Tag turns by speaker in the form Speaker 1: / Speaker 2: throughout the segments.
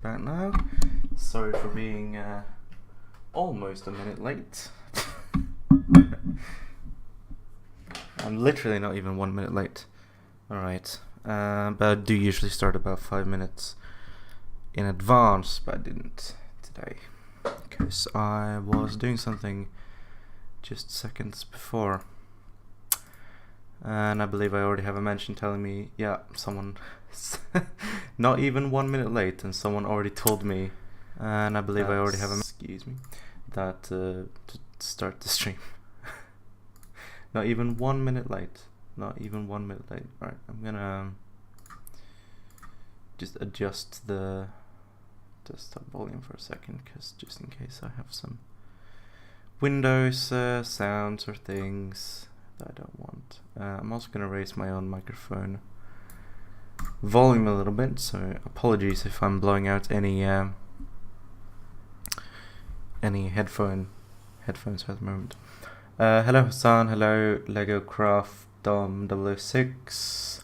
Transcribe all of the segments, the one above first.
Speaker 1: Back now. Sorry for being almost a minute late. I'm literally not even 1 minute late. Alright. But I do usually start about 5 minutes in advance, but I didn't today. Because I was doing something just seconds before. And I believe I already have a mention telling me, yeah, someone not even 1 minute late, and someone already told me, and I believe I already have a that to start the stream. Not even 1 minute late. Not even 1 minute late. Alright, I'm gonna just adjust the desktop volume for a second, because just in case I have some Windows sounds or things that I don't want. I'm also going to raise my own microphone volume a little bit, so apologies if I'm blowing out any headphones at the moment. Hello Hassan, hello Lego Craft Dom 006.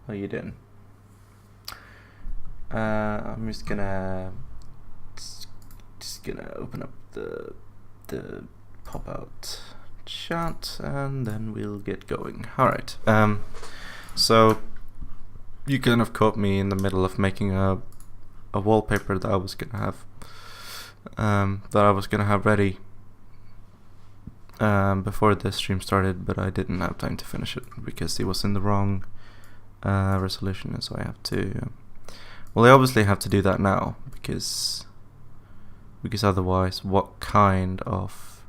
Speaker 1: How you doing? I'm just gonna open up the pop out chat and then we'll get going. Alright, so you kind of caught me in the middle of making a wallpaper that I was gonna have ready before the stream started, but I didn't have time to finish it because it was in the wrong resolution, and so I have to I obviously have to do that now because otherwise what kind of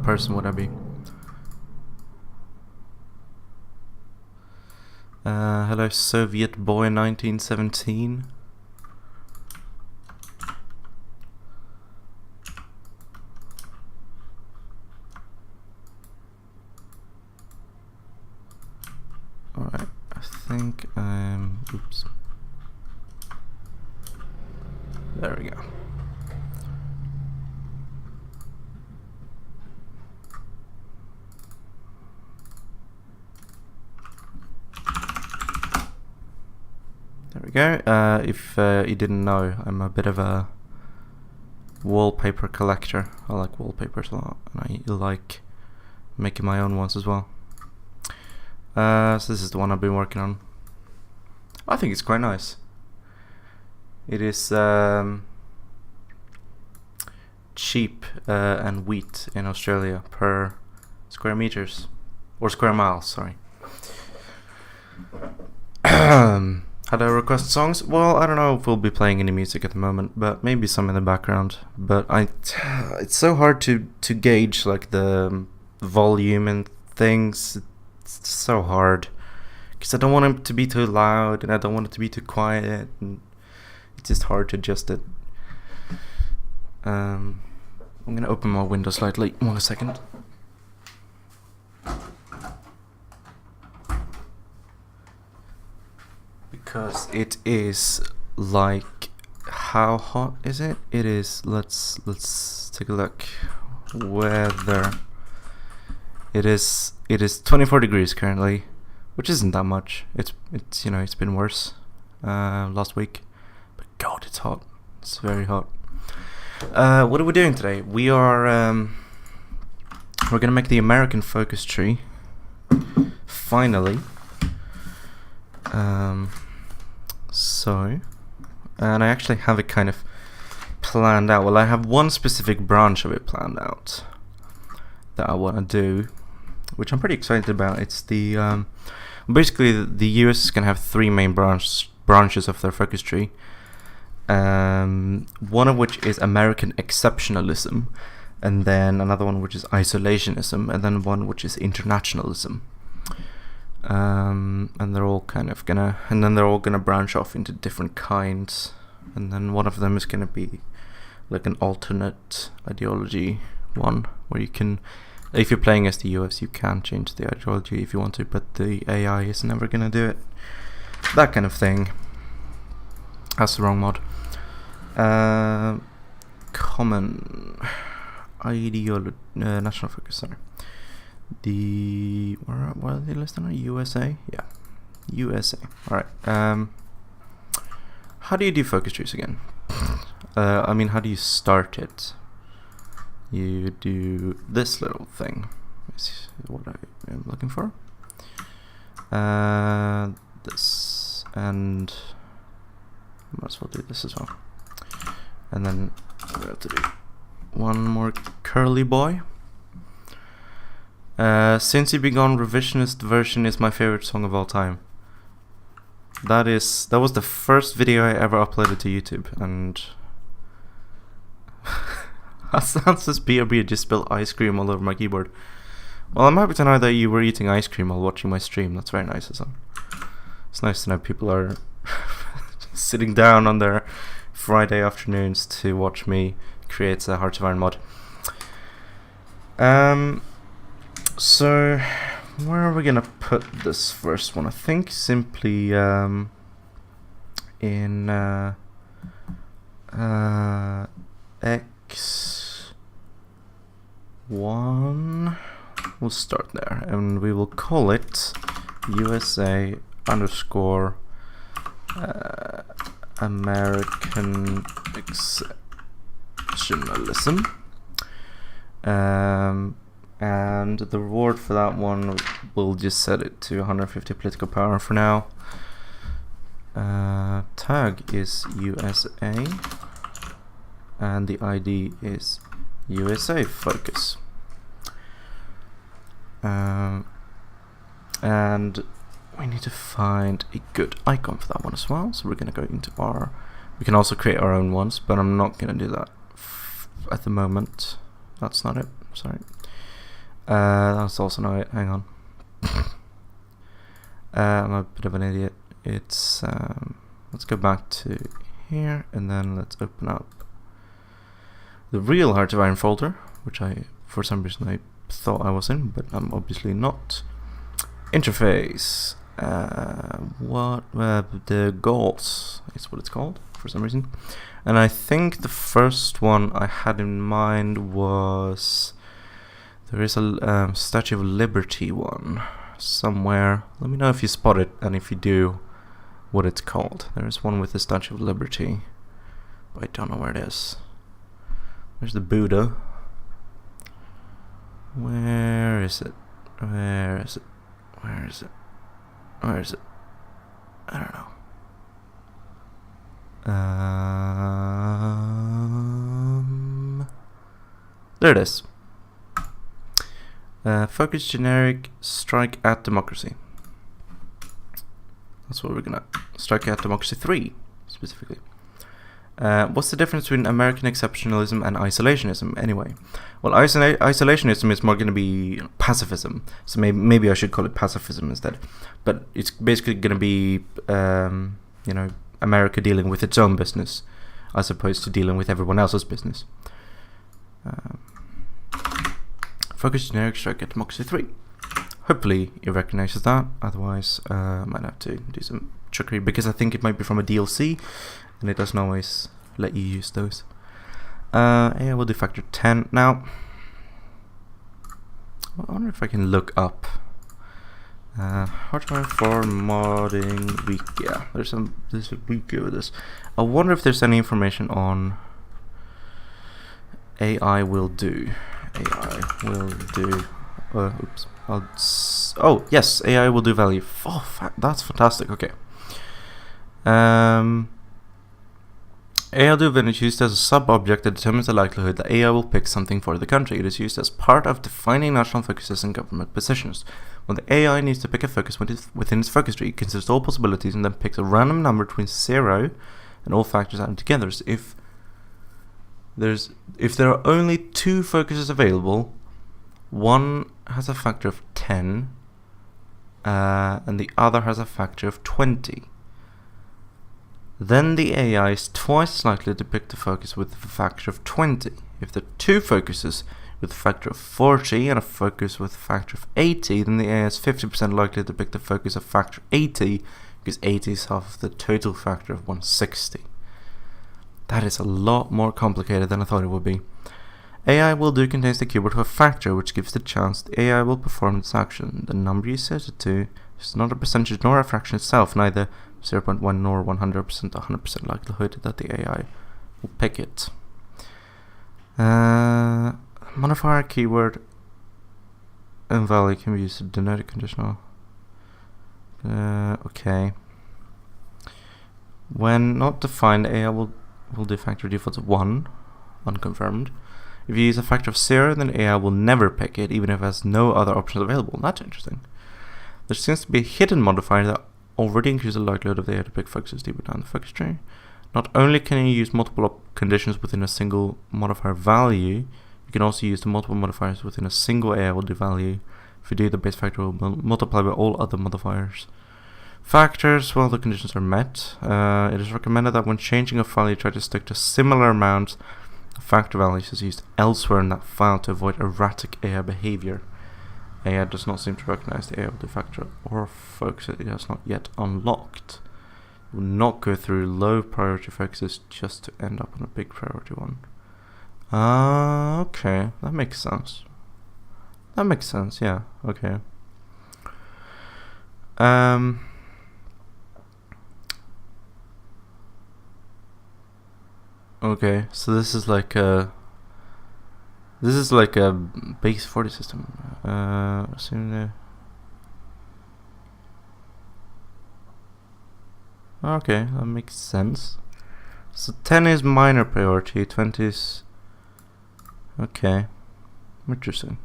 Speaker 1: person would I be? Hello Soviet boy 1917. Alright, I think oops. There we go. There we go. If you didn't know, I'm a bit of a wallpaper collector. I like wallpapers a lot, and I like making my own ones as well. So this is the one I've been working on. I think it's quite nice. It is cheap and wheat in Australia per square meters, or square miles, sorry. Had I requested songs? Well, I don't know if we'll be playing any music at the moment, but maybe some in the background. But it's so hard to gauge like the volume and things. It's so hard because I don't want it to be too loud and I don't want it to be too quiet, and it's just hard to adjust it. I'm gonna open my window slightly. 1 second. Because it is like, how hot is it? It is, let's take a look. Weather. It is 24 degrees currently, which isn't that much. It's it's been worse last week, but God, it's hot. It's very hot. What are we doing today? We are we're gonna make the American focus tree finally. So, and I actually have it kind of planned out. Well, I have one specific branch of it planned out that I want to do, which I'm pretty excited about. It's the basically the US is gonna have 3 main branches of their focus tree. One of which is American Exceptionalism, and then another one which is Isolationism, and then one which is Internationalism. And they're all kind of gonna branch off into different kinds, and then one of them is gonna be like an alternate ideology one, where you can, if you're playing as the US, you can change the ideology if you want to, but the AI is never gonna do it. That kind of thing. That's the wrong mod. Common ideology, national focus. Sorry. The what are they listed on? USA? Yeah, USA. All right. How do you do focus trees again? I mean, how do you start it? You do this little thing. Is what I am looking for. This, and might as well do this as well. And then we have to do one more curly boy. Since You Be Gone, revisionist version is my favorite song of all time. That was the first video I ever uploaded to YouTube, and Hassan says BRB just spilled ice cream all over my keyboard. Well, I'm happy to know that you were eating ice cream while watching my stream. That's very nice, Hassan. It's nice to know people are sitting down on their Friday afternoons to watch me create a Hearts of Iron mod. So where are we gonna put this first one? I think simply in X1. We'll start there, and we will call it USA underscore American Exceptionalism. And the reward for that one, we'll just set it to 150 political power for now. Tag is USA, and the ID is USA focus. And we need to find a good icon for that one as well. So we're going to go into we can also create our own ones, but I'm not going to do that at the moment. That's not it, sorry. That's also not it, hang on. I'm a bit of an idiot. It's, let's go back to here, and then let's open up the real Heart of Iron folder, which for some reason I thought I was in, but I'm obviously not. Interface. The goals is what it's called for some reason. And I think the first one I had in mind was, there is a Statue of Liberty one somewhere. Let me know if you spot it, and if you do, what it's called. There is one with the Statue of Liberty, but I don't know where it is. There's the Buddha. Where is it? Where is it? Where is it? Where is it? I don't know. There it is. Focus generic, strike at democracy. That's what we're gonna strike at democracy 3 specifically. What's the difference between American exceptionalism and isolationism anyway? Well, isolationism is more going to be pacifism, so maybe I should call it pacifism instead. But it's basically going to be, America dealing with its own business, as opposed to dealing with everyone else's business. Focus generic, strike at democracy 3. Hopefully it recognizes that, otherwise I might have to do some trickery, because I think it might be from a DLC, and it doesn't always let you use those. Yeah, we'll do factor 10. Now, I wonder if I can look up hardware for modding week. Yeah, there's a wiki with this. I wonder if there's any information on AI will do. AI will do. Oops. Oh yes, AI will do value. Oh, that's fantastic. Okay. AI will do when it's used as a sub-object that determines the likelihood that AI will pick something for the country. It is used as part of defining national focuses and government positions. When the AI needs to pick a focus within its focus tree, it considers all possibilities and then picks a random number between 0 and all factors added together. So if there are only 2 focuses available, one has a factor of 10 and the other has a factor of 20. Then the AI is twice likely to pick the focus with a factor of 20. If there are 2 focuses with a factor of 40 and a focus with a factor of 80, then the AI is 50% likely to pick the focus of factor 80, because 80 is half of the total factor of 160. That is a lot more complicated than I thought it would be. AI will do contains the keyword of a factor, which gives the chance the AI will perform this action. The number you set it to is not a percentage nor a fraction itself, neither 0.1 nor 100% 100% likelihood that the AI will pick it. Modifier keyword and value can be used to denote a conditional. Okay. When not defined, AI will do factor default of 1, unconfirmed. If you use a factor of 0, then AI will never pick it, even if it has no other options available. That's interesting. There seems to be a hidden modifier that already increases the likelihood of the AI to pick focuses deeper down the focus tree. Not only can you use multiple conditions within a single modifier value, you can also use the multiple modifiers within a single AI will do value. If you do, the base factor will multiply by all other modifiers. Factors, well, the conditions are met. It is recommended that when changing a file, you try to stick to similar amounts of factor values as used elsewhere in that file to avoid erratic AI behavior. AI does not seem to recognize the AI will do factor or focus it has not yet unlocked. It will not go through low priority focuses just to end up on a big priority one. Okay, that makes sense. That makes sense, yeah, okay. Okay, so this is like a base 40 system. Okay, that makes sense. So 10 is minor priority, 20 is okay. Interesting.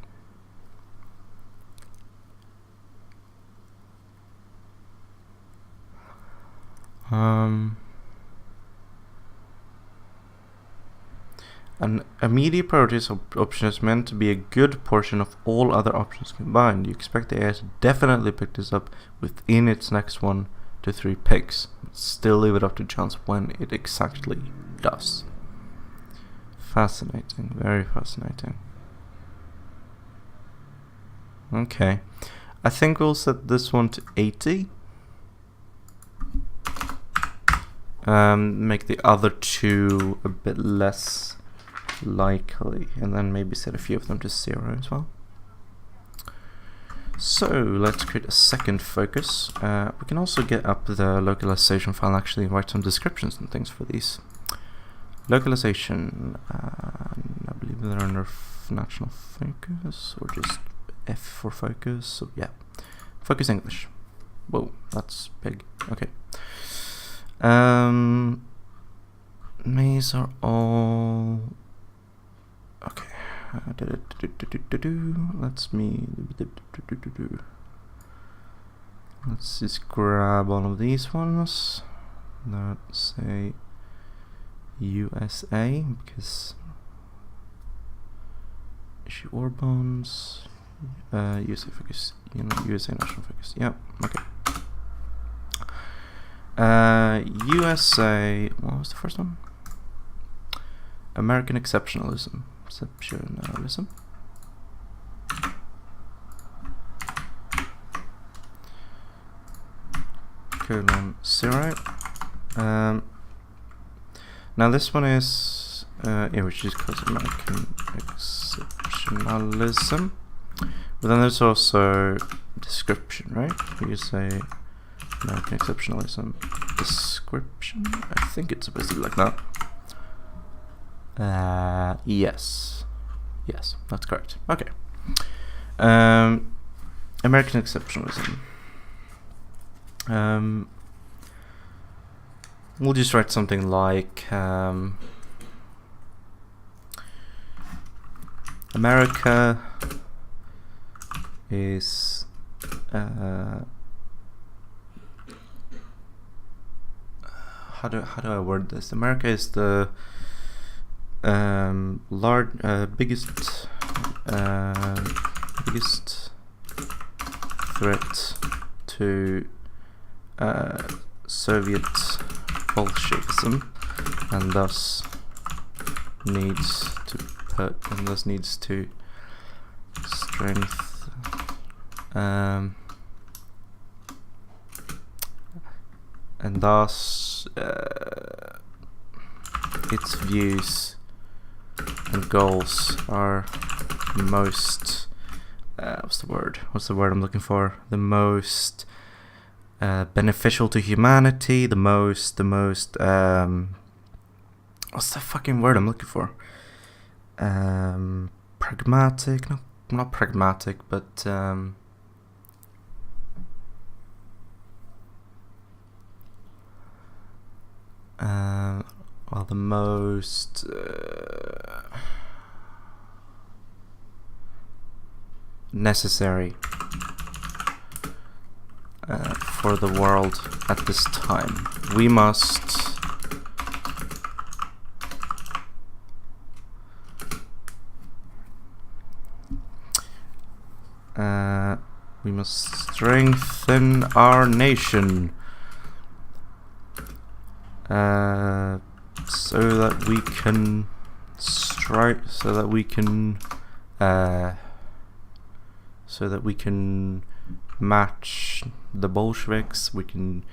Speaker 1: An immediate priority option is meant to be a good portion of all other options combined. You expect the AI to definitely pick this up within its next 1 to 3 picks. Still leave it up to chance when it exactly does. Fascinating, very fascinating. Okay, I think we'll set this one to 80. Make the other 2 a bit less likely, and then maybe set a few of them to 0 as well. So let's create a second focus. We can also get up the localization file, actually write some descriptions and things for these. Localization, I believe they're under national focus, or just F for focus, so yeah. Focus English. Whoa, that's big. Okay. These are all okay. Let's just grab all of these ones. Let's say USA, because issue or bonds. USA focus, USA national focus. Yeah, okay. USA, what was the first one? American Exceptionalism. Exceptionalism. Colon 0. Now this one is, yeah, which is called American Exceptionalism. But then there's also description, right? You say American Exceptionalism description. I think it's supposed to be like that. Yes, that's correct. Okay. American Exceptionalism. We'll just write something like America is how do I word this? America is the biggest threat to Soviet Bolshevism, and thus needs to strengthen and thus its views and goals are most what's the word I'm looking for, the most beneficial to humanity, the most what's the fucking word I'm looking for, pragmatic, no, not pragmatic, but well, the most necessary for the world at this time. We must strengthen our nation so that we can match the Bolsheviks. We can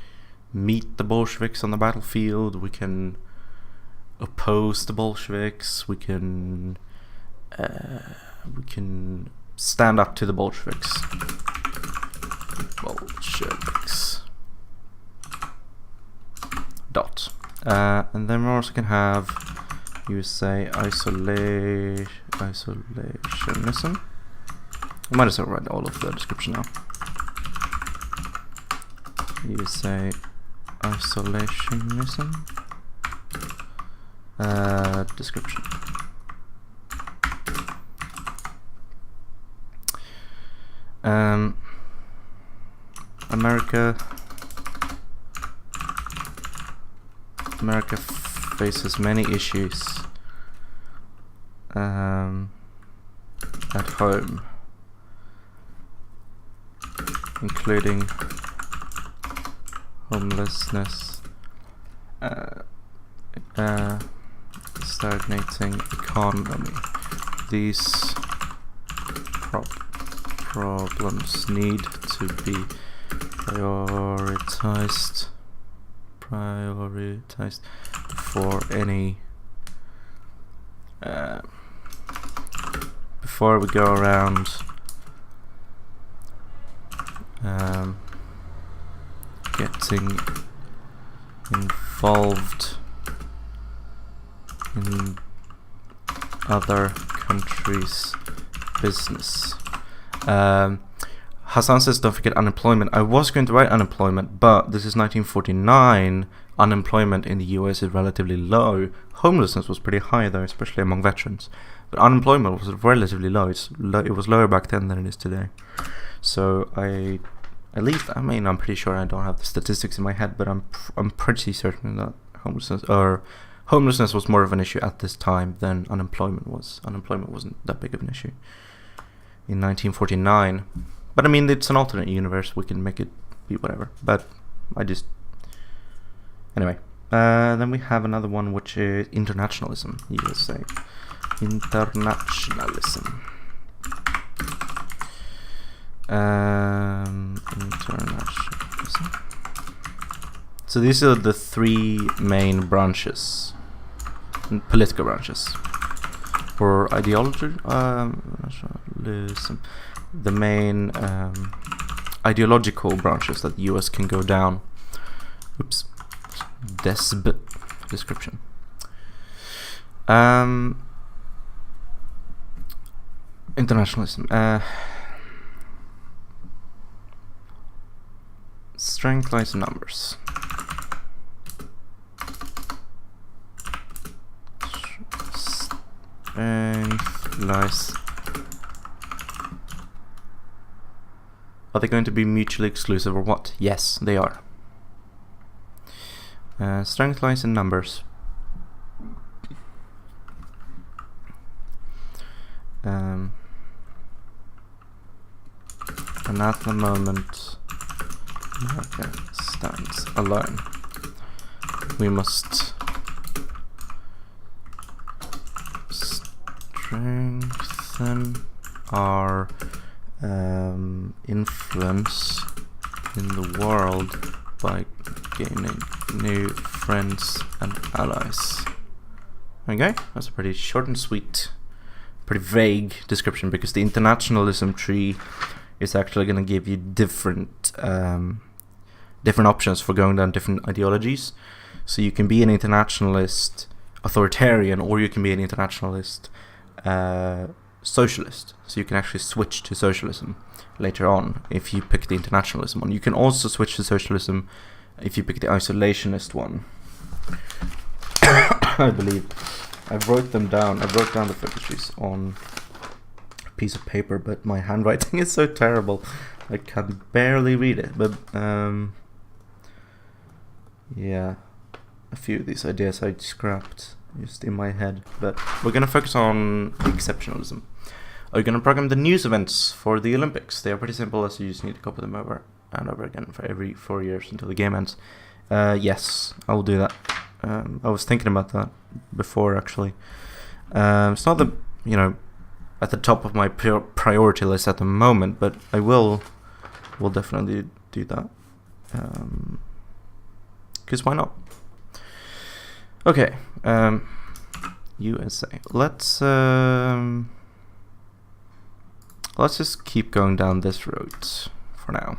Speaker 1: meet the Bolsheviks on the battlefield. We can oppose the Bolsheviks. We can stand up to the Bolsheviks. Dot. And then we also can have, you say, isolationism. I might as well write all of the description now. You say isolationism. Description. America faces many issues at home, including homelessness, stagnating economy. These problems need to be prioritized before any before we go around getting involved in other countries' business. Hassan says, don't forget unemployment. I was going to write unemployment, but this is 1949. Unemployment in the US is relatively low. Homelessness was pretty high, though, especially among veterans. But unemployment was relatively low. It was lower back then than it is today. So I'm pretty sure, I don't have the statistics in my head, but I'm pretty certain that homelessness was more of an issue at this time than unemployment was. Unemployment wasn't that big of an issue in 1949. But I mean, it's an alternate universe. We can make it be whatever. But anyway. Then we have another one, which is internationalism. You will say internationalism. Internationalism. So these are the three main branches, political branches, for ideology. Nationalism. The main ideological branches that the US can go down. Oops. Description. Internationalism. Strength lies in numbers. Strength lies. Are they going to be mutually exclusive or what? Yes, they are. Strength lies in numbers. And at the moment, America stands alone. We must strengthen our influence in the world by gaining new friends and allies. Okay, that's a pretty short and sweet, pretty vague description, because the internationalism tree is actually going to give you different options for going down different ideologies. So you can be an internationalist authoritarian, or you can be an internationalist socialist. So you can actually switch to socialism later on if you pick the internationalism one. You can also switch to socialism if you pick the isolationist one. I believe I wrote them down. I wrote down the focus trees on a piece of paper, but my handwriting is so terrible I can barely read it. But yeah, a few of these ideas I scrapped just in my head. But we're gonna focus on exceptionalism. Are you gonna program the news events for the Olympics? They are pretty simple, as you just need to copy them over and over again for every 4 years until the game ends. Yes, I will do that. I was thinking about that before, actually. It's not at the top of my priority list at the moment, but I will definitely do that. Because why not? Okay, USA. Let's just keep going down this road for now.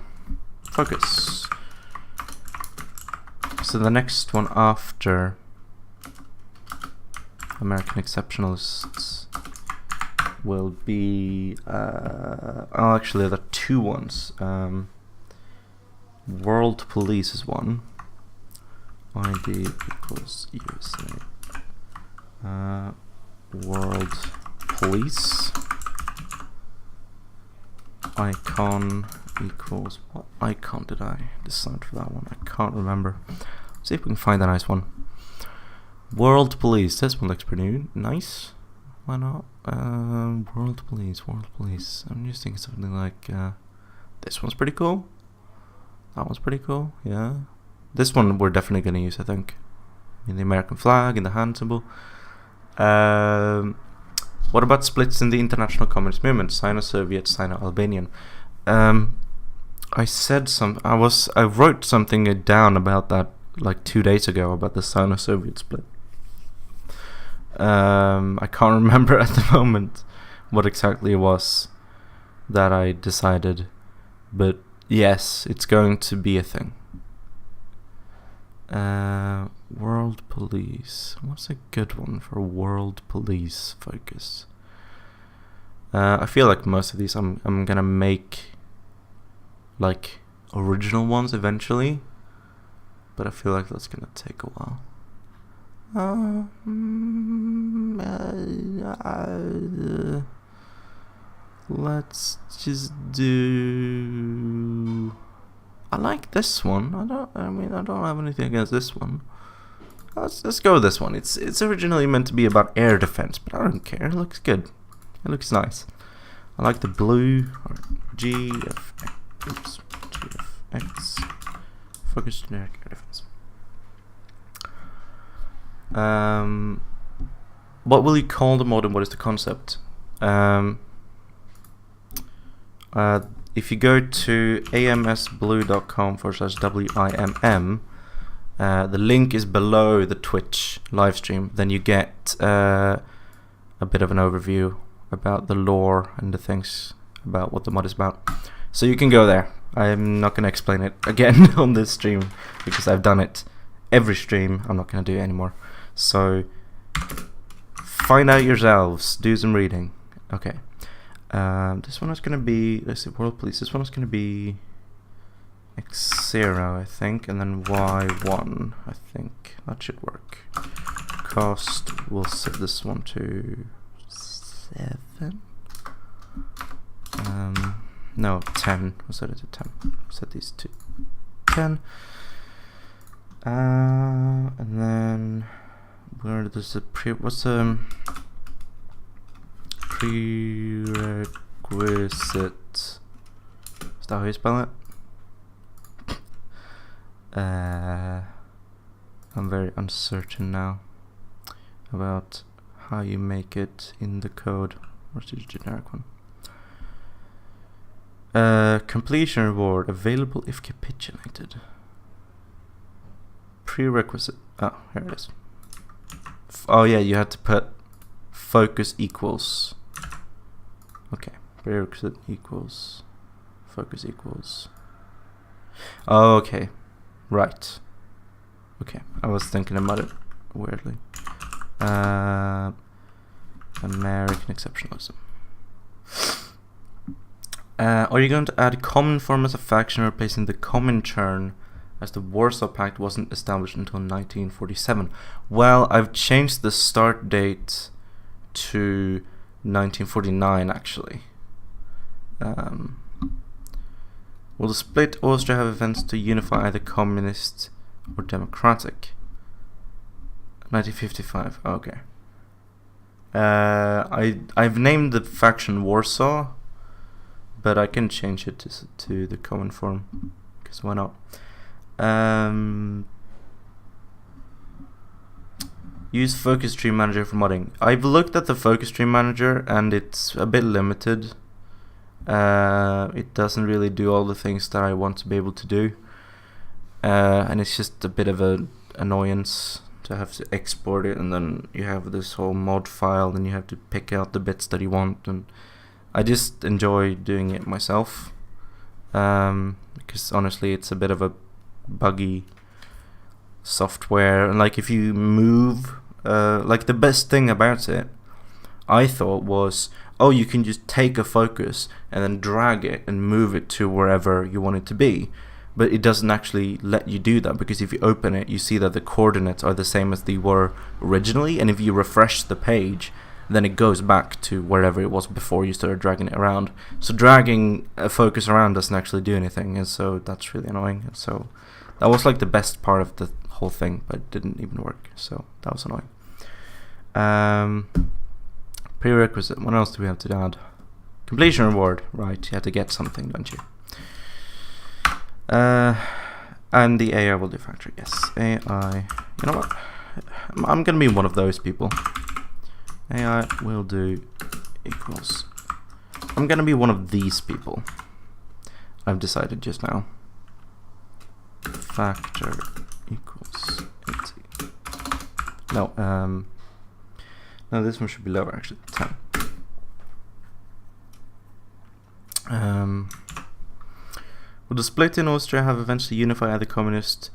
Speaker 1: Focus. So the next one after American Exceptionalists will be actually there are two ones. World Police is one. ID equals USA. World Police. Icon equals, what icon did I decide for that one? I can't remember. See if we can find a nice one. World Police. This one looks pretty nice. Why not? World Police. I'm just thinking something like this one's pretty cool. That one's pretty cool. Yeah. This one we're definitely going to use, I think. In the American flag, in the hand symbol. What about splits in the international communist movement? Sino-Soviet, Sino-Albanian. I wrote something down about that like 2 days ago, about the Sino-Soviet split. I can't remember at the moment what exactly it was that I decided, but yes, it's going to be a thing. World Police. What's a good one for World Police focus? I feel like most of these I'm gonna make like original ones eventually, but I feel like that's gonna take a while. Let's just do. I like this one. I don't have anything against this one. Let's go with this one. It's originally meant to be about air defense, but I don't care. It looks good. It looks nice. I like the blue. GFX. Focus generic air defense. What will you call the mod and what is the concept? If you go to amsblue.com/WIMM, the link is below the Twitch live stream. Then you get a bit of an overview about the lore and the things about what the mod is about. So you can go there. I'm not going to explain it again on this stream because I've done it every stream. I'm not going to do it anymore. So find out yourselves. Do some reading. Okay. This one is going to be, let's see, World Police. This one is going to be X0, I think, and then Y1. I think that should work. Cost, we'll set this one to 7. No, 10. We'll set it to 10. Set these to 10. And then where does the what's the prerequisite? Is that how you spell it? I'm very uncertain now about how you make it in the code. Where's the generic one? Completion reward available if capitulated. Prerequisite. Oh, here it is. oh yeah, you had to put focus equals. Okay, prerequisite equals focus equals. Oh, okay, right. Okay, I was thinking about it weirdly. American exceptionalism. Are you going to add common form as a faction, replacing the Comintern, as the Warsaw Pact wasn't established until 1947? Well, I've changed the start date to 1949, actually. Will the split Austria have events to unify either communist or democratic? 1955. Okay. I've named the faction Warsaw, but I can change it to the common form, because why not? Use focus tree manager for modding. I've looked at the focus tree manager and it's a bit limited. It doesn't really do all the things that I want to be able to do, and it's just a bit of an annoyance to have to export it, and then you have this whole mod file, and you have to pick out the bits that you want, and I just enjoy doing it myself, because honestly it's a bit of a buggy software, and like if you move, like the best thing about it, I thought, was, oh, you can just take a focus and then drag it and move it to wherever you want it to be. But it doesn't actually let you do that, because if you open it, you see that the coordinates are the same as they were originally, and if you refresh the page, then it goes back to wherever it was before you started dragging it around. So dragging a focus around doesn't actually do anything, and so that's really annoying. And so that was like the best part of the whole thing, but it didn't even work, so that was annoying. Prerequisite, what else do we have to add? Completion reward, right, you have to get something, don't you? And the AI will do factory, yes. AI, you know what? I'm gonna be one of those people. AI will do equals. I'm gonna be one of these people. I've decided just now. Factor equals 80. No, no, this one should be lower actually, 10. Will the split in Austria have eventually unified either communist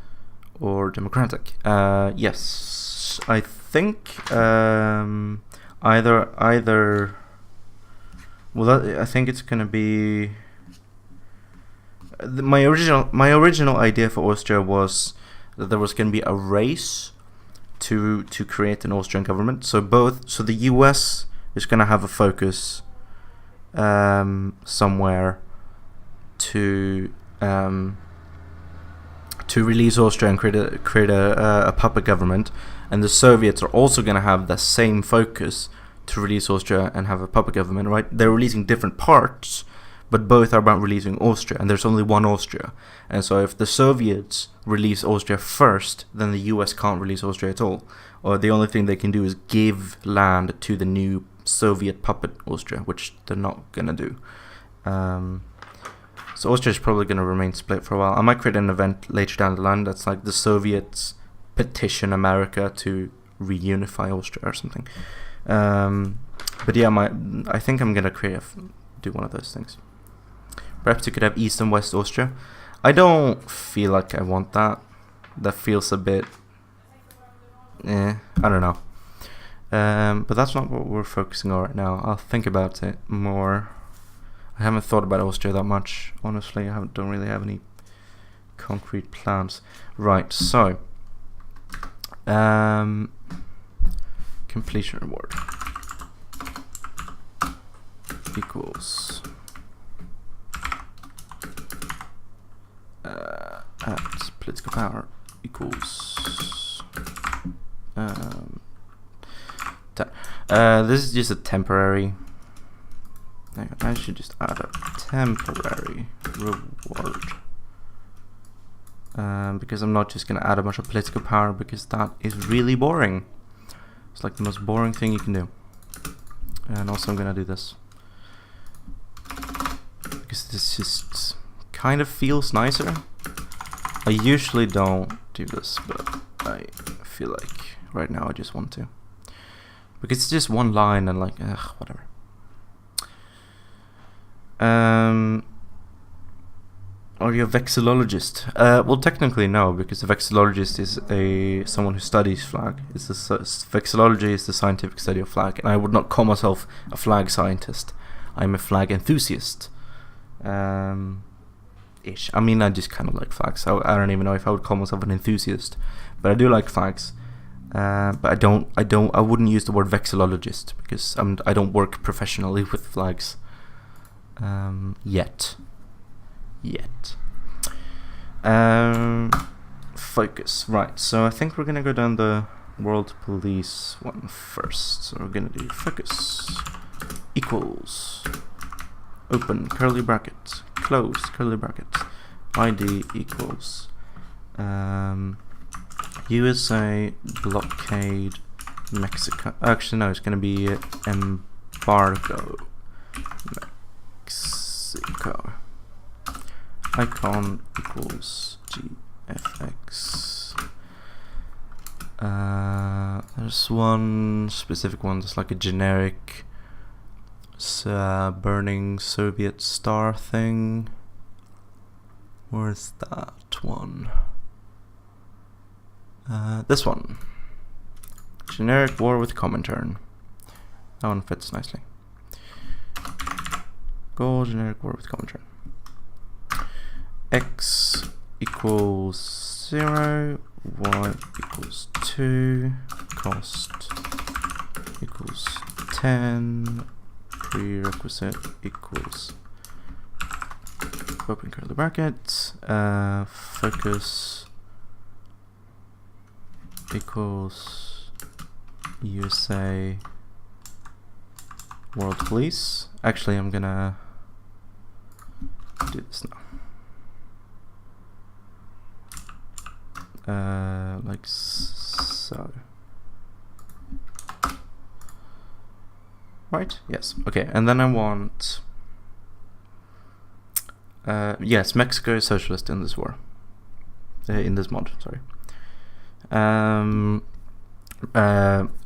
Speaker 1: or democratic? Yes, I think either. Well, I think it's gonna be. My original idea for Austria was that there was gonna be a race to create an Austrian government. So the US is gonna have a focus somewhere to release Austria and create a puppet government, and the Soviets are also going to have the same focus to release Austria and have a puppet government, right? They're releasing different parts, but both are about releasing Austria, and there's only one Austria. And so if the Soviets release Austria first, then the US can't release Austria at all, or the only thing they can do is give land to the new Soviet puppet Austria, which they're not going to do. So Austria is probably going to remain split for a while. I might create an event later down the line that's like the Soviets petition America to reunify Austria or something. But yeah, I think I'm going to do one of those things. Perhaps you could have East and West Austria. I don't feel like I want that. That feels a bit... I don't know. But that's not what we're focusing on right now. I'll think about it more. I haven't thought about Austria that much, honestly. I don't really have any concrete plans. Right, so completion reward equals at political power equals 10. This is just a temporary. I should just add a temporary reward, because I'm not just going to add a bunch of political power, because that is really boring. It's like the most boring thing you can do. And also I'm going to do this, because this just kind of feels nicer. I usually don't do this, but I feel like right now I just want to. because it's just one line and like, whatever. Are you a vexillologist? Well, technically no, because a vexillologist is someone who studies flag. Vexillology is the scientific study of flag, and I would not call myself a flag scientist. I'm a flag enthusiast. Ish. I mean, I just kind of like flags. I don't even know if I would call myself an enthusiast, but I do like flags. But I wouldn't use the word vexillologist because I don't work professionally with flags. Yet. Focus. Right, so I think we're gonna go down the world police one first. So we're gonna do focus equals open curly bracket, close curly bracket, ID equals USA blockade Mexico. Actually no, it's gonna be Embargo Mexico. Icon equals GFX. There's one specific one that's like a generic burning Soviet star thing. Where's that one? This one. Generic war with Comintern. That one fits nicely. Go generic war with Comintern. X equals 0, Y equals 2, cost equals 10, prerequisite equals open curly bracket, focus equals USA World Police. Actually, I'm gonna do this now. Like so. Right? Yes. Okay, and then I want yes, Mexico is socialist in this war. In this mod, sorry. I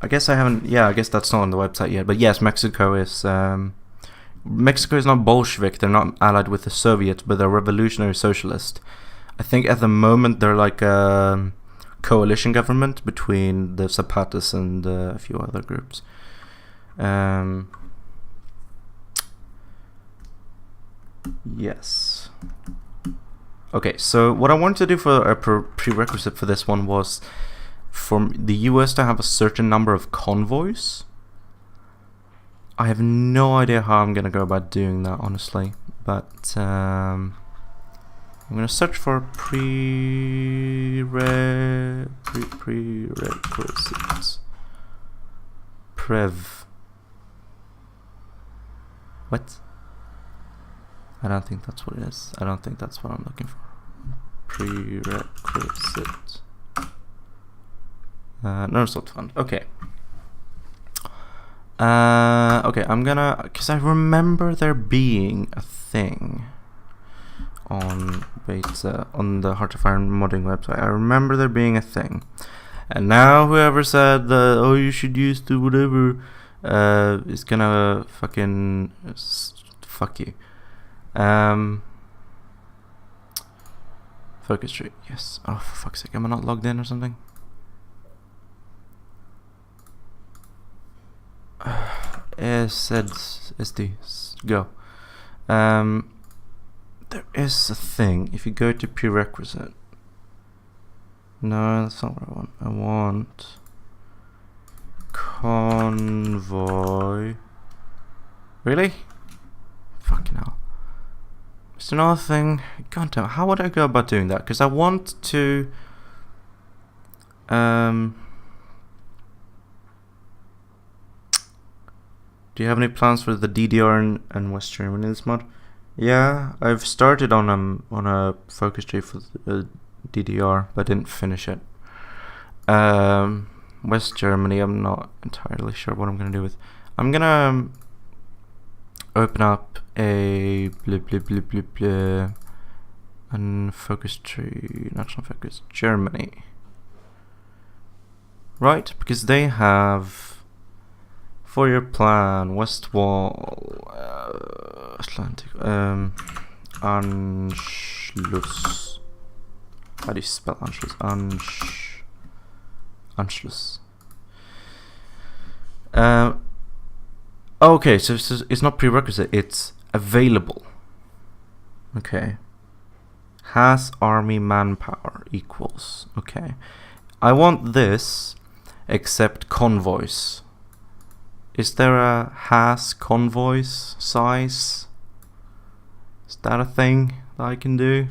Speaker 1: guess I haven't. Yeah, I guess that's not on the website yet. But yes, Mexico is not Bolshevik. They're not allied with the Soviets, but they're revolutionary socialist. I think at the moment they're like a coalition government between the Zapatas and a few other groups. Yes. Okay, so what I wanted to do for a prerequisite for this one was for the US to have a certain number of convoys. I have no idea how I'm gonna go about doing that, honestly, but I'm gonna search for prerequisites. What? I don't think that's what it is. I don't think that's what I'm looking for. Prerequisite. No result found. Okay. Okay, I'm gonna, because I remember there being a thing on beta, on the Heart of Iron modding website. I remember there being a thing, and now whoever said that, oh, you should use the whatever, is gonna fucking fuck you. Focus tree, yes. Oh, for fuck's sake, am I not logged in or something? SD, go. There is a thing. If you go to prerequisite, no, that's not what I want. I want convoy. Really? Fucking hell. Just another thing. God damn, how would I go about doing that? Because I want to do you have any plans for the DDR and West Germany in this mod? Yeah, I've started on a focus tree for the DDR, but I didn't finish it. West Germany, I'm not entirely sure what I'm gonna do with. I'm gonna open up a and focus tree, national focus, Germany. Right, because they have 4-year plan, West Wall, Atlantic, Anschluss. How do you spell Anschluss? Anschluss. Okay, so it's not prerequisite, it's available. Okay. Has army manpower equals. Okay. I want this except convoys. Is there a has convoys size? Is that a thing that I can do?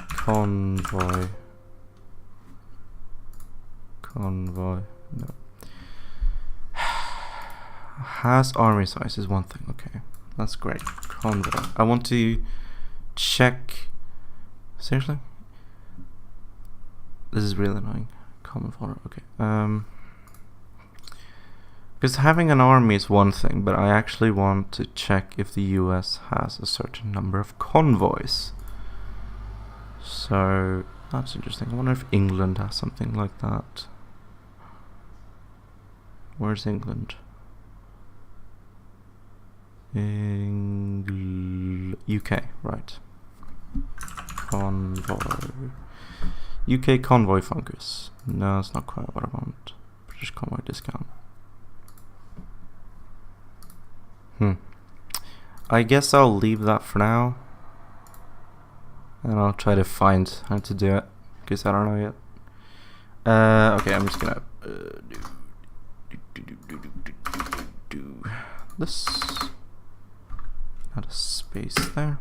Speaker 1: Convoy. No. Has army size is one thing. Okay, that's great. Convoy. I want to check. Seriously? This is really annoying. Common folder. Okay. Because having an army is one thing, but I actually want to check if the US has a certain number of convoys. So that's interesting. I wonder if England has something like that. Where's England? UK, right. Convoy. UK convoy focus. No, that's not quite what I want. British convoy discount. I guess I'll leave that for now. And I'll try to find how to do it. Because I don't know yet. Okay, I'm just gonna do this. Add a space there.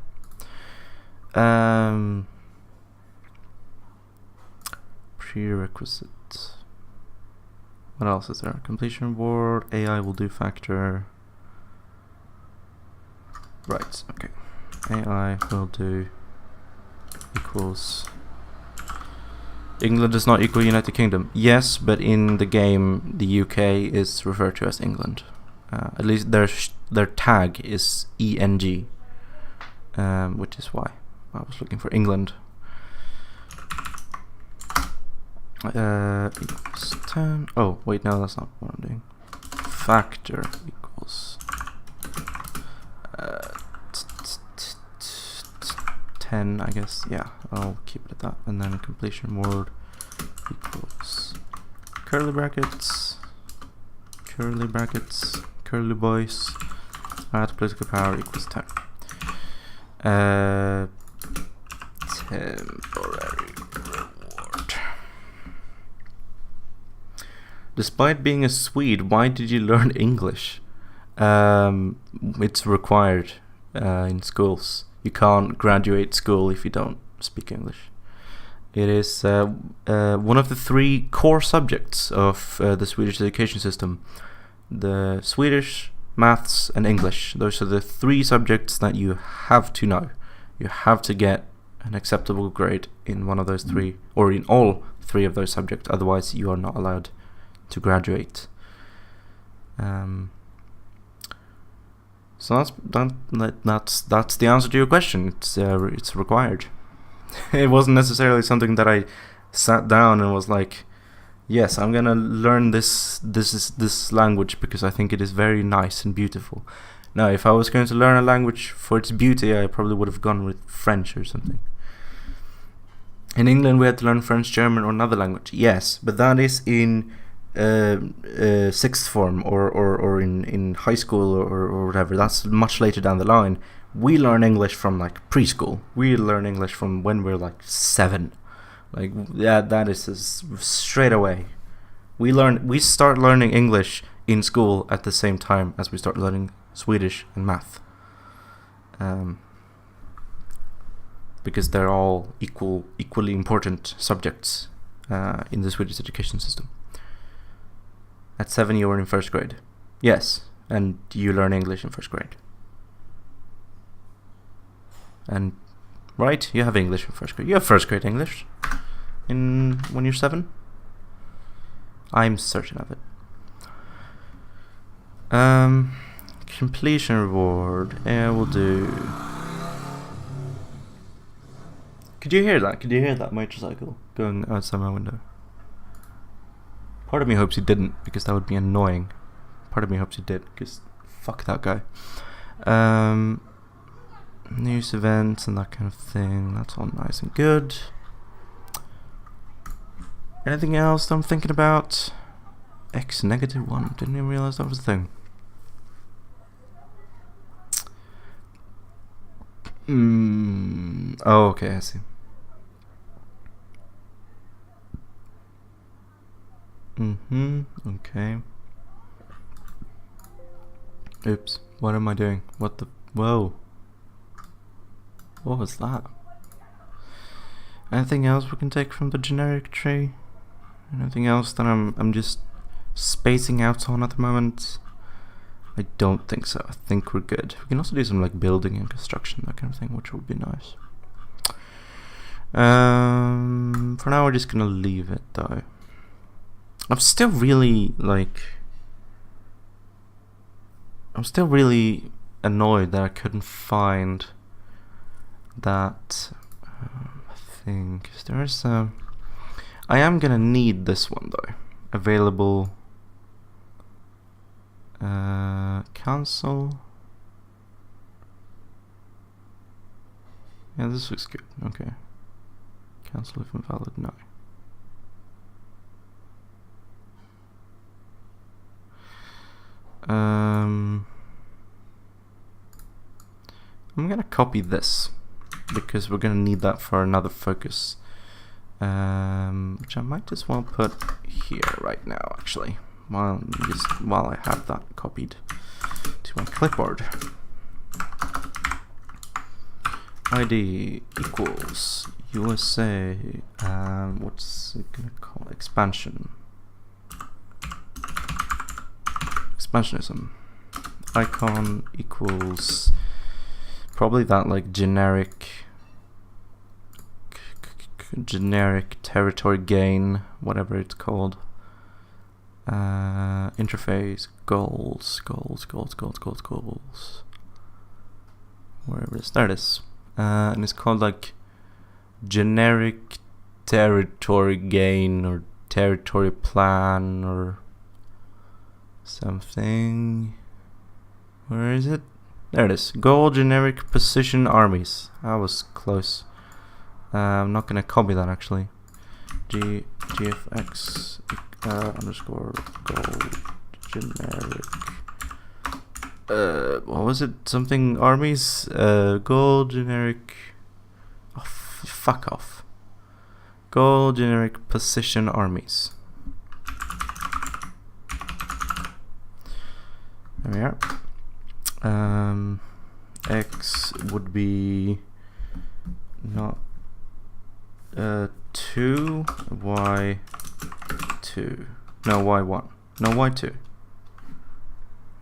Speaker 1: Prerequisite. What else is there? Completion reward. AI will do factor. Right. Okay. AI will do equals. England does not equal United Kingdom. Yes, but in the game, the UK is referred to as England. At least their tag is ENG, which is why I was looking for England. Equals 10. Oh, wait, no, that's not what I'm doing. Factor equals 10, I guess. Yeah, I'll keep it at that. And then completion word equals curly brackets, curly boys, add political power equals 10. Temporary reward. Despite being a Swede, why did you learn English? It's required in schools. You can't graduate school if you don't speak English. It is one of the 3 core subjects of the Swedish education system. The Swedish, maths, and English. Those are the 3 subjects that you have to know. You have to get an acceptable grade in one of those 3, or in all 3 of those subjects. Otherwise, you are not allowed to graduate. So that's the answer to your question. It's required. It wasn't necessarily something that I sat down and was like, yes, I'm gonna learn this language because I think it is very nice and beautiful. Now, if I was going to learn a language for its beauty, I probably would have gone with French or something. In England, we had to learn French, German, or another language. Yes, but that is in 6th form or in high school or whatever. That's much later down the line. We learn English from like preschool. We learn English from when we're like 7. Like that is straight away. We start learning English in school at the same time as we start learning Swedish and math. Because they're all equally important subjects in the Swedish education system. At 7, you were in 1st grade. Yes, and you learn English in 1st grade. And right, you have English in 1st grade. You have 1st grade English when you're 7. I'm certain of it. Completion reward. Yeah, we'll do. Could you hear that? Could you hear that motorcycle going outside my window? Part of me hopes you didn't, because that would be annoying. Part of me hopes he did, because fuck that guy. News events and that kind of thing. That's all nice and good. Anything else that I'm thinking about? X -1. Didn't even realize that was a thing. Oh, okay, I see. Okay. Oops, what am I doing? What the... Whoa. What was that? Anything else we can take from the generic tree? Anything else that I'm just spacing out on at the moment? I don't think so. I think we're good. We can also do some like building and construction, that kind of thing, which would be nice. For now we're just gonna leave it though. I'm still really annoyed that I couldn't find that thing. 'Cause there's I am gonna need this one though. Available. Cancel. Yeah, this looks good. Okay. Cancel if invalid. No. I'm gonna copy this because we're gonna need that for another focus, which I might as well put here right now, actually, while I have that copied to my clipboard. ID equals USA. What's it gonna call? Expansion. Exceptionalism. Icon equals probably that like generic territory gain, whatever it's called. Interface goals. Wherever it is, there it is. And it's called like generic territory gain or territory plan or something. Where is it? There it is. Goal generic position armies. I was close. I'm not gonna copy that actually. GFX underscore goal generic. What was it? Something armies? Goal generic. Oh, fuck off. Goal generic position armies. There we are. X would be not 2, Y 2. No, Y1. No, Y2.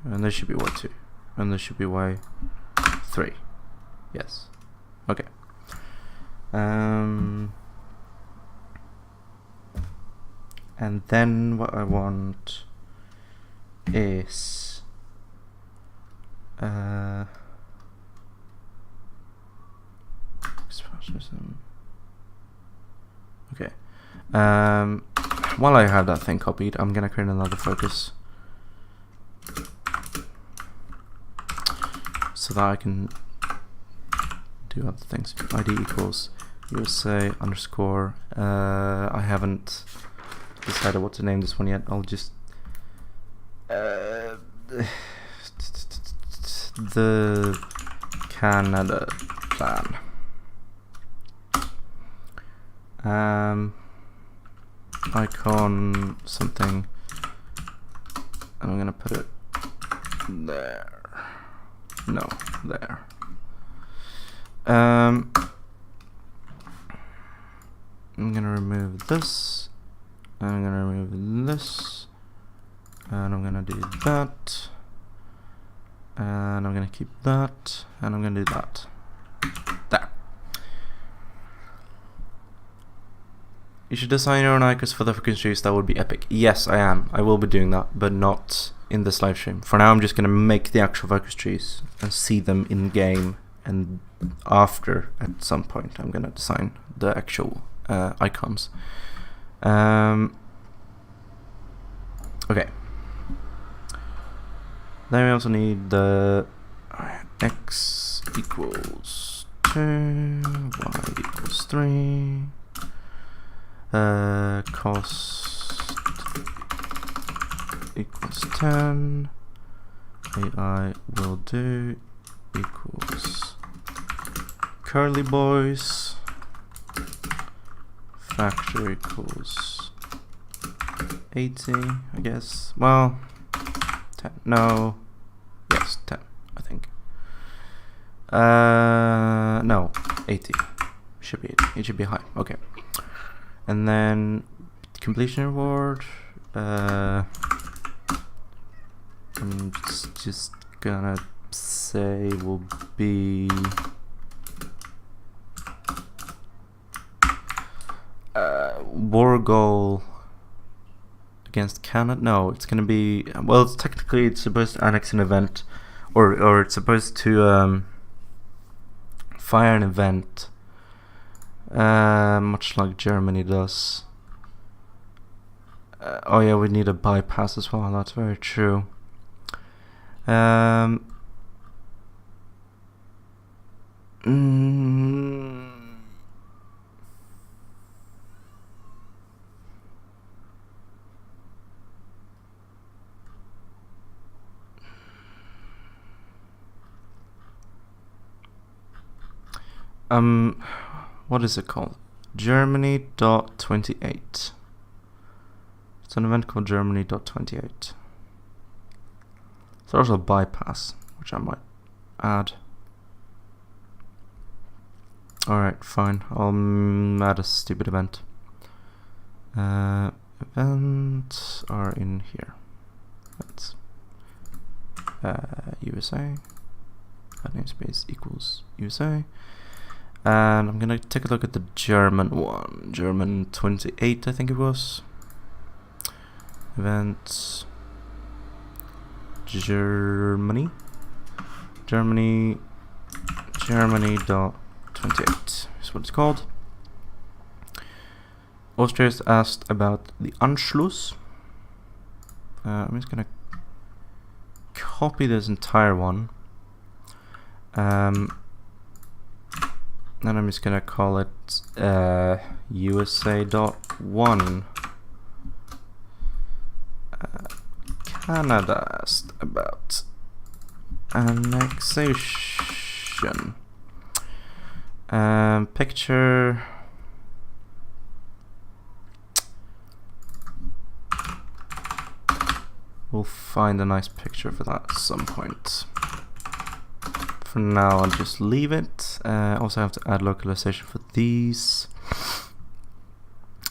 Speaker 1: And there should be Y2. And there should be Y3. Yes. Okay. And then what I want is okay. While I have that thing copied, I'm gonna create another focus so that I can do other things. ID equals USA underscore. I haven't decided what to name this one yet. I'll just the Canada plan. Icon something. I'm gonna put it there. No, there. I'm gonna remove this. I'm gonna remove this. And I'm gonna do that. And I'm gonna keep that, and I'm gonna do that. There. You should design your own icons for the focus trees. That would be epic. Yes, I am. I will be doing that, but not in this live stream. For now, I'm just gonna make the actual focus trees and see them in game. And after, at some point, I'm gonna design the actual icons. Okay. Then we also need the x equals 2, y equals 3, cost equals 10, AI will do equals curly boys, factor equals 80, I guess. Well, 10. No. Yes, 10, I think. No, 80. Should be 80. It should be high. Okay. And then completion reward. I'm just gonna say will be war goal against Canada. No, it's gonna be, well, it's technically it's supposed to annex an event, or it's supposed to fire an event, much like Germany does. Oh yeah, we need a bypass as well. That's very true. What is it called? Germany.28. It's an event called Germany.28. There's also a bypass, which I might add. Alright, fine. I'll add a stupid event. Events are in here. That's USA. Namespace equals USA. And I'm gonna take a look at the German one. German 28, I think it was. Events. Germany. Germany.28 is what it's called. Austria is asked about the Anschluss. I'm just gonna copy this entire one. Then I'm just gonna call it USA.1. Canada asked about annexation. Picture. We'll find a nice picture for that at some point. For now, I'll just leave it. Also have to add localization for these.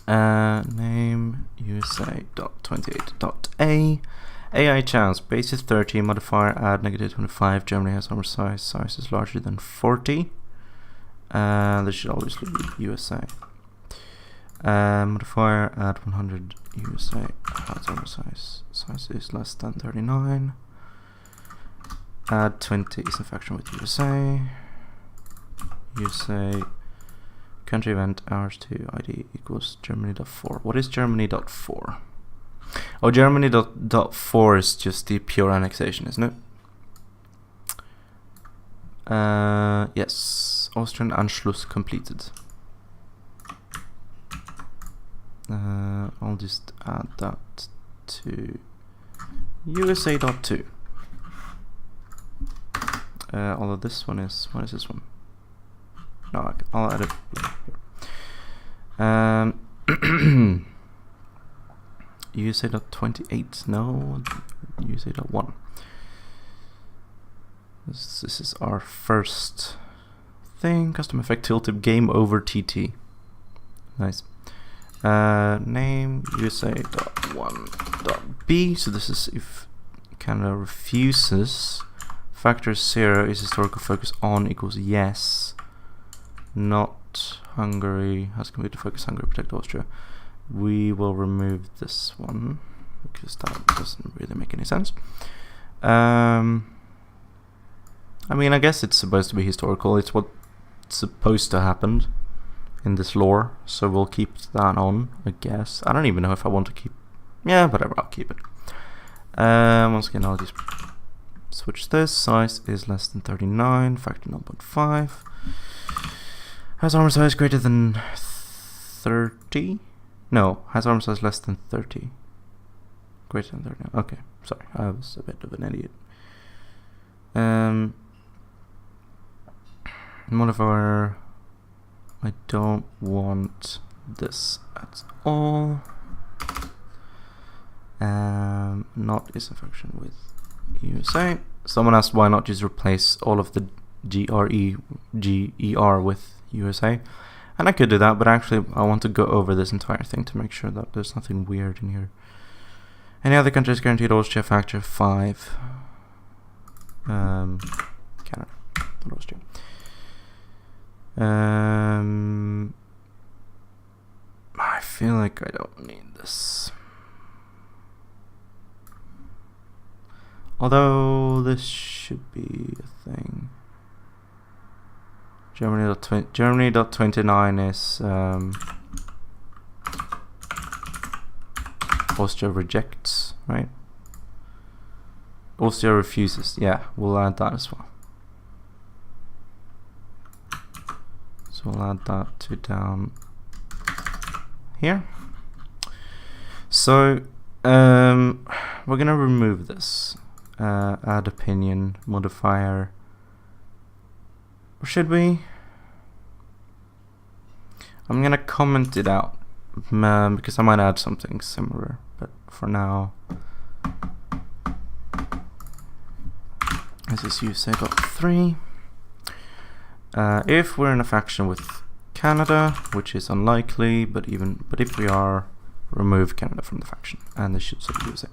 Speaker 1: Name USA.28.a. AI chance, base is 30, modifier add -25. Germany has armor size is larger than 40. This should obviously be USA. Modifier add 100. USA has armor size is less than 39. Add 20 is in faction with USA. USA country event hours to ID equals Germany.4. What is Germany.4? Oh, Germany.4 is just the pure annexation, isn't it? Yes. Austrian Anschluss completed. I'll just add that to USA.2. Although this one is, what is this one? No, I'll add it here. USA.28, no, USA.1. This is our first thing. Custom effect tilted game over TT. Nice. Name USA.1.b. So this is if Canada refuses. Factor 0 is historical focus on equals yes. Not Hungary has completed focus Hungary protect Austria. We will remove this one because that doesn't really make any sense. I mean, I guess it's supposed to be historical. It's what's supposed to happen in this lore, so we'll keep that on, I guess. I don't even know if I want to keep. Yeah, whatever. I'll keep it. Once again, I'll just switch this. Size is less than 39, factor 0.5. Has armor size greater than 30? No, has armor size less than 30. Greater than 30. Okay, sorry, I was a bit of an idiot. Modifier. I don't want this at all. Not is a function with USA. Someone asked why not just replace all of the GER with USA, and I could do that, but actually I want to go over this entire thing to make sure that there's nothing weird in here. Any other countries guaranteed Austria factor 5? Canada, not Austria. I feel like I don't need this. Although this should be a thing. Germany.29 is Austria rejects, right? Austria refuses. Yeah, we'll add that as well. So we'll add that to down here. So we're gonna remove this. Add opinion modifier. Or should we? I'm gonna comment it out because I might add something similar, but for now, this is USA.3. If we're in a faction with Canada, which is unlikely, but if we are, remove Canada from the faction, and this should say USA.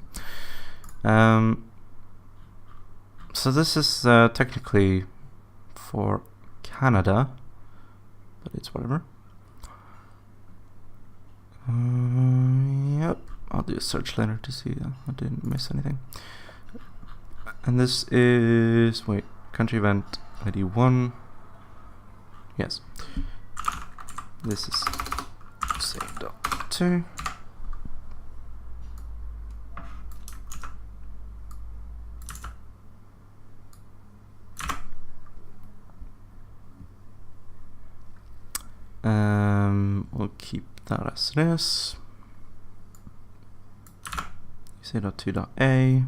Speaker 1: So this is technically for Canada, but it's whatever. Yep, I'll do a search later to see I didn't miss anything. And this is, wait, country event ID 1. Yes. This is saved up 2. We'll keep that as it is. Say.2.a.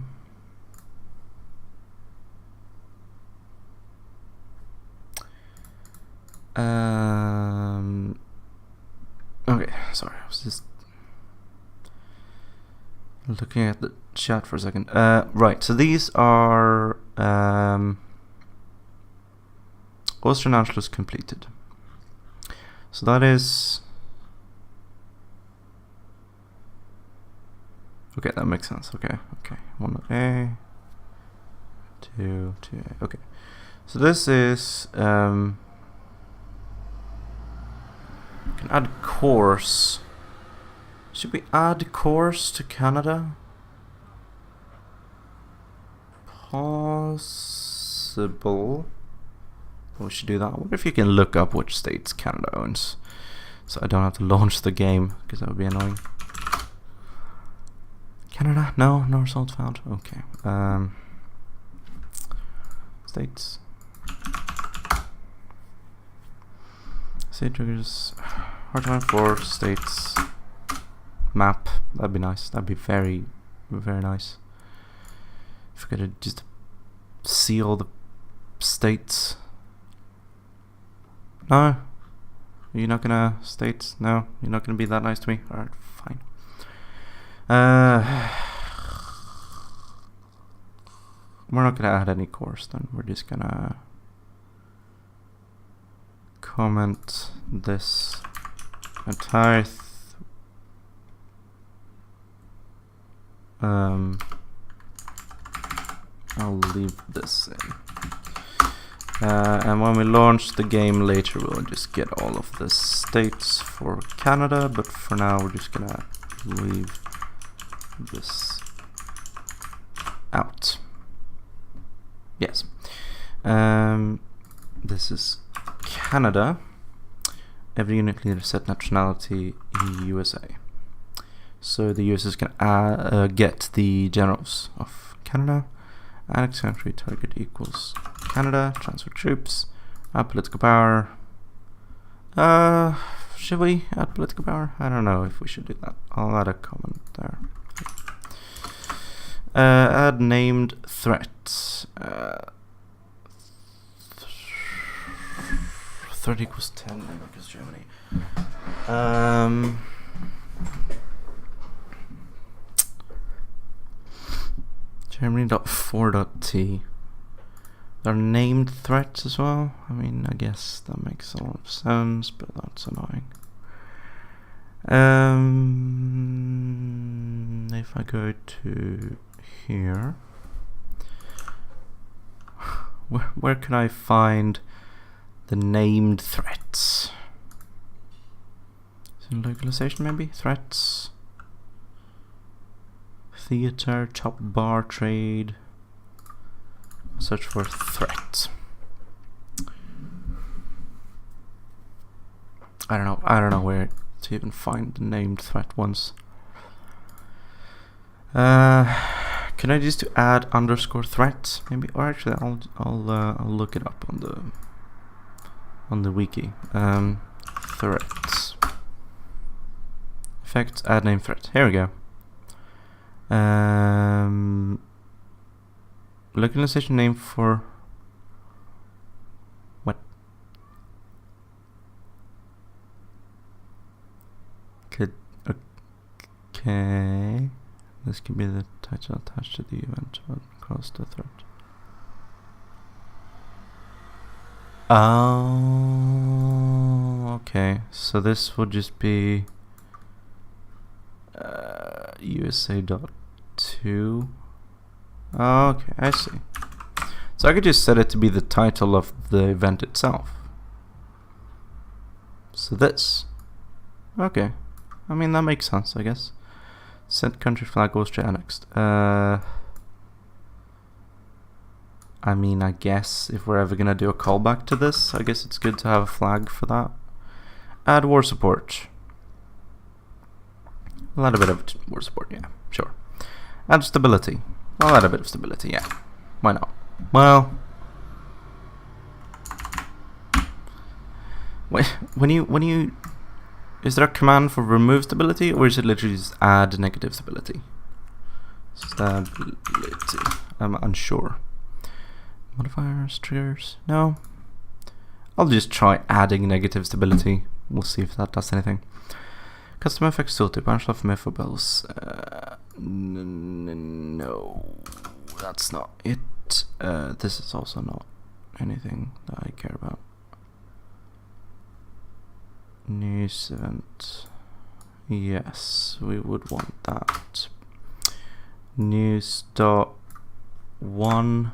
Speaker 1: Okay, sorry, I was just looking at the chat for a second. Right, so these are Austrian Anschluss completed. So that is okay. That makes sense. Okay. 1A, 2A. Okay. So this is can add course. Should we add course to Canada? Possible. We should do that. I wonder if you can look up which states Canada owns, so I don't have to launch the game, because that would be annoying. Canada? No results found. Okay. States. State triggers. Hard time for states. Map. That'd be nice. That'd be very, very nice. If we could just see all the states. No? You're not gonna states? No? You're not gonna be that nice to me? Alright, fine. We're not gonna add any course then. We're just gonna comment this entire I'll leave this in. And when we launch the game later, we'll just get all of the states for Canada, but for now we're just gonna leave this out. Yes. This is Canada. Every unit leader set nationality USA. So the US is gonna get the generals of Canada, Annex country target equals Canada. Transfer troops. Add political power. Should we add political power? I don't know if we should do that. I'll add a comment there. Add named threat. Threat equals 10 because Germany. Germany.4.t. They're named threats as well. I mean, I guess that makes a lot of sense, but that's annoying. If I go to here, where can I find the named threats? Is it localization maybe? Threats. Theater, top bar, trade. Search for threat. I don't know where to even find the named threat ones. Can I just add underscore threat maybe? Or actually, I'll look it up on the wiki. Threats. Effects. Add name threat. Here we go. Localization name for what? Okay. This could be the title attached to the event across the thread. Oh, okay. So this would just be USA.2. Oh, okay, I see. So I could just set it to be the title of the event itself. So this. Okay. I mean, that makes sense, I guess. Set country flag Austria annexed. I mean, I guess if we're ever gonna do a callback to this, I guess it's good to have a flag for that. Add war support. I'll add a bit of war support, yeah, sure. Add stability. I'll add a bit of stability, yeah. Why not? Well, when you is there a command for remove stability, or is it literally just add negative stability? Stability. I'm unsure. Modifiers, triggers. No. I'll just try adding negative stability. We'll see if that does anything. Custom effects tooltip. Anschluss Mephobels. No, that's not it. This is also not anything that I care about. News event. Yes, we would want that. News.1.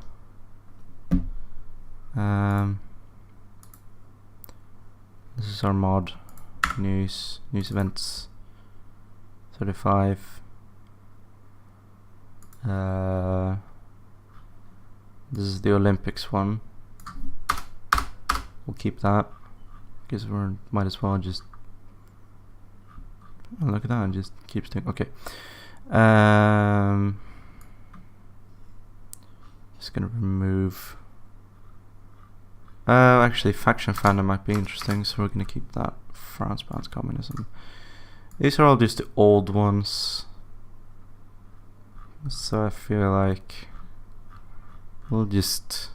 Speaker 1: This is our mod. News events. 35. This is the Olympics one. We'll keep that because we might as well just look at that and just keep staying. Okay. Just gonna remove. Actually, faction fandom might be interesting, so we're gonna keep that. France bans communism. These are all just the old ones. So I feel like we'll just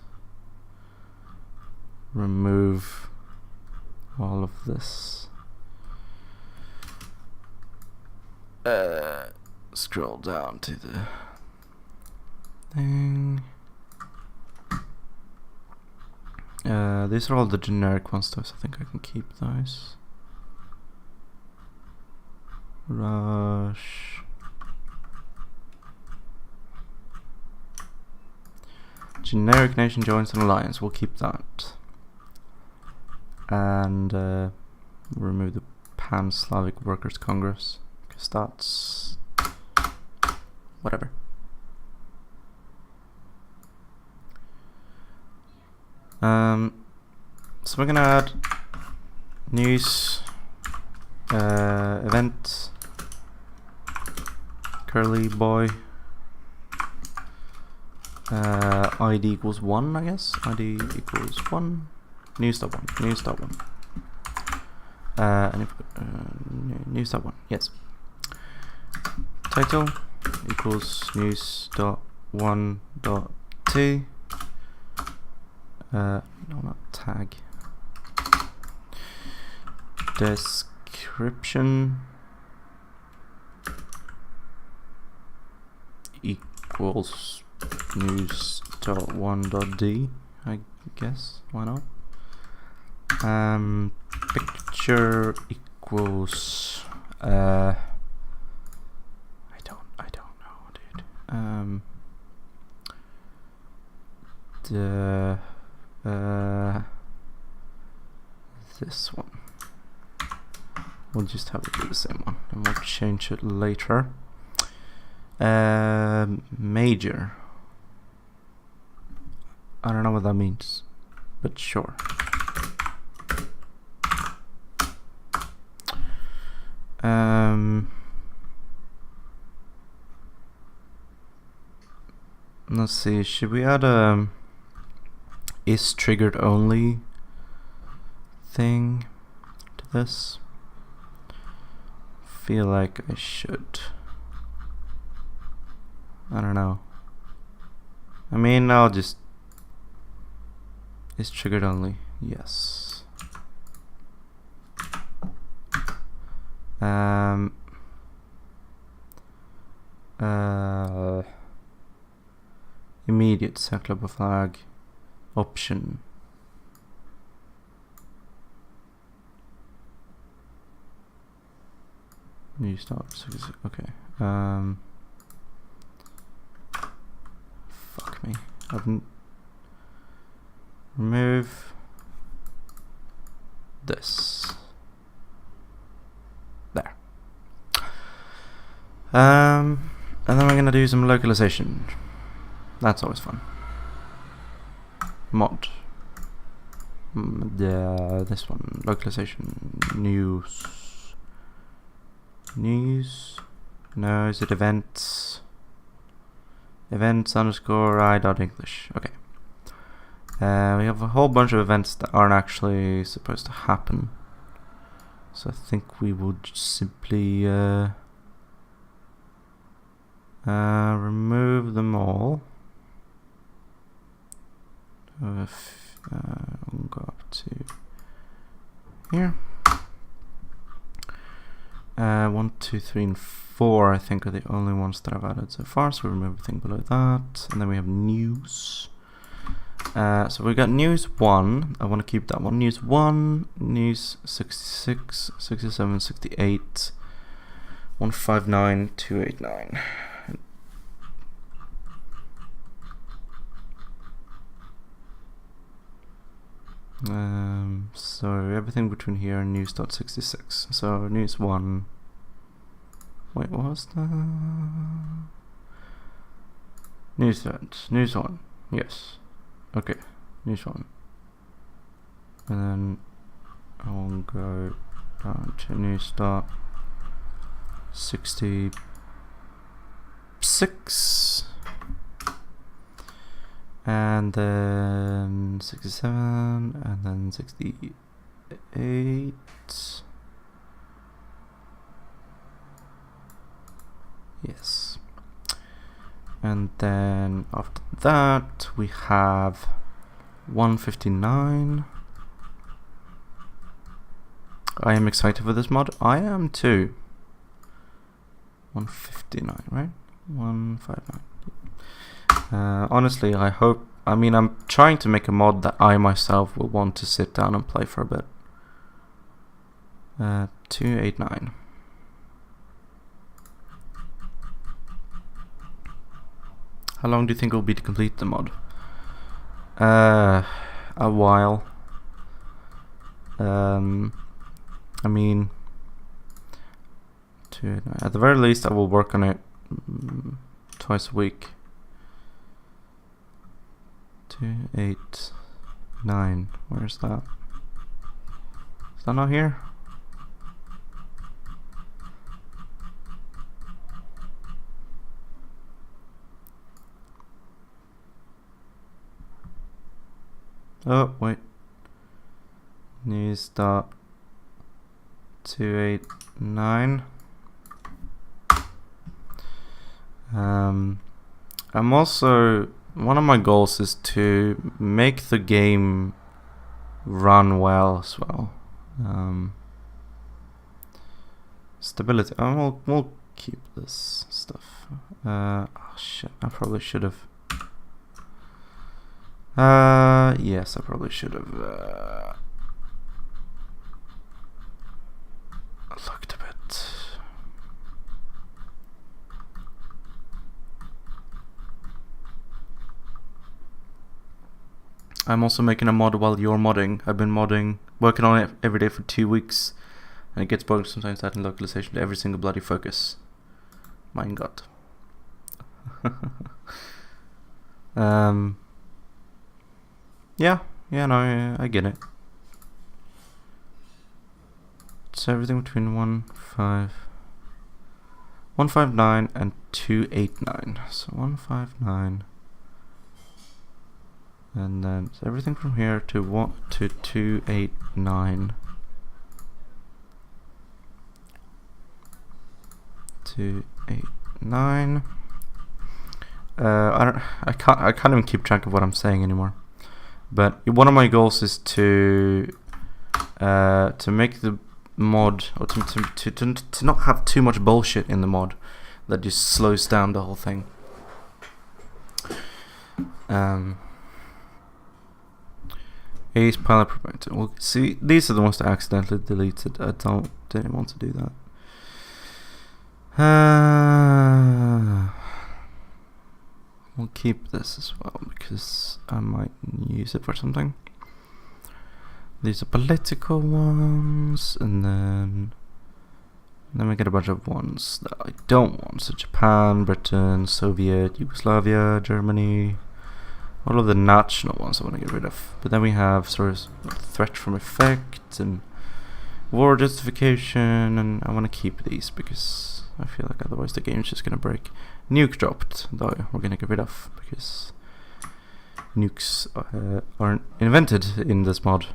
Speaker 1: remove all of this. Scroll down to the thing. These are all the generic ones though, so I think I can keep those. Rush. Generic nation joins an alliance. We'll keep that. And remove the Pan-Slavic Workers' Congress, because that's whatever. So we're gonna add news event curly boy ID equals 1, I guess. ID equals 1. News.1. News.1. And if news.1. Yes. Title equals news.1.t. No, not tag. Description equals news.1.d, I guess. Why not? Picture equals I don't know, dude. This one. We'll just have it be the same one, and we'll change it later. Major. I don't know what that means, but sure. Let's see, should we add a is triggered only thing to this? Feel like I should. I don't know. I mean, I'll just is triggered only. Yes. Immediate set club flag option. New start. Okay. Fuck me. Remove this. There. And then we're gonna do some localization. That's always fun. Mod. This one. Localization. News. News. No, is it events? Events underscore I.English. Okay. We have a whole bunch of events that aren't actually supposed to happen. So I think we would simply remove them all. We'll go up to here. 1, 2, 3, and 4 I think are the only ones that I've added so far, so we remove everything below that. And then we have news. So we got news 1, I want to keep that one. News 1, news 66, 67, 68, 159, 289. So everything between here and news.66. So news 1. Wait, what was that? News 1. Yes. Okay. News 1. And then I'll go down to news.66. And then 67, and then 68. Yes. And then after that we have 159. I am excited for this mod. I am too. 159, right? 159. Honestly, I mean, I'm trying to make a mod that I myself will want to sit down and play for a bit. 289. How long do you think it will be to complete the mod? A while. I mean, at the very least I will work on it twice a week. 289. Where's that? Is that not here? Oh, wait. News dot 289. I'm also, one of my goals is to make the game run well as well. Stability. Oh, we'll keep this stuff. Oh shit! I probably should have. Yes, I probably should have looked a bit. I'm also making a mod while you're modding. I've been working on it every day for 2 weeks, and it gets bugged sometimes adding localization to every single bloody focus. Mein Gott. Yeah, no, I get it. It's everything between 159 and 289. So 159. And then it's everything from here to 289. 289. I can't even keep track of what I'm saying anymore. But one of my goals is to make the mod, or to not have too much bullshit in the mod that just slows down the whole thing. Ace pilot provider. Well, see, these are the ones that I accidentally deleted. I didn't want to do that. We'll keep this as well because I might use it for something. These are political ones, and then we get a bunch of ones that I don't want. So Japan, Britain, Soviet, Yugoslavia, Germany. All of the national ones I want to get rid of. But then we have sort of threat from effect and war justification, and I want to keep these because I feel like otherwise the game's just going to break. Nuke dropped, though, we're going to get rid of because nukes aren't invented in this mod.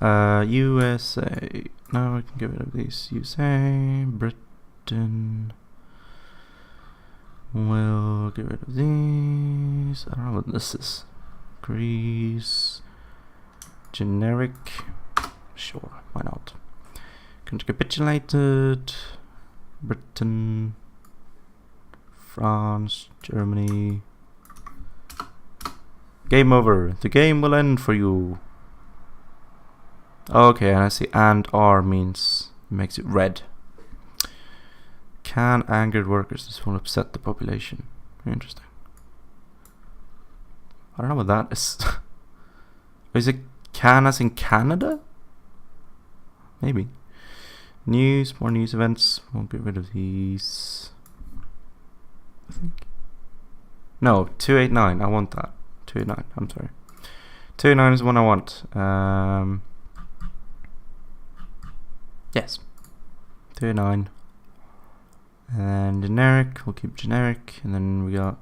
Speaker 1: USA. No, I can get rid of these. USA, Britain. We'll get rid of these. I don't know what this is. Greece. Generic. Sure, why not? Country capitulated. Britain. France. Germany. Game over. The game will end for you. Okay, and I see and R makes it red. Can angered workers. This won't upset the population. Interesting. I don't know what that is. Is it can as in Canada? Maybe. News, more news events. Won't get rid of these. I think. No, 289. I want that. 289. I'm sorry. 289 is the one I want. Yes. 289. And generic, we'll keep generic, and then we got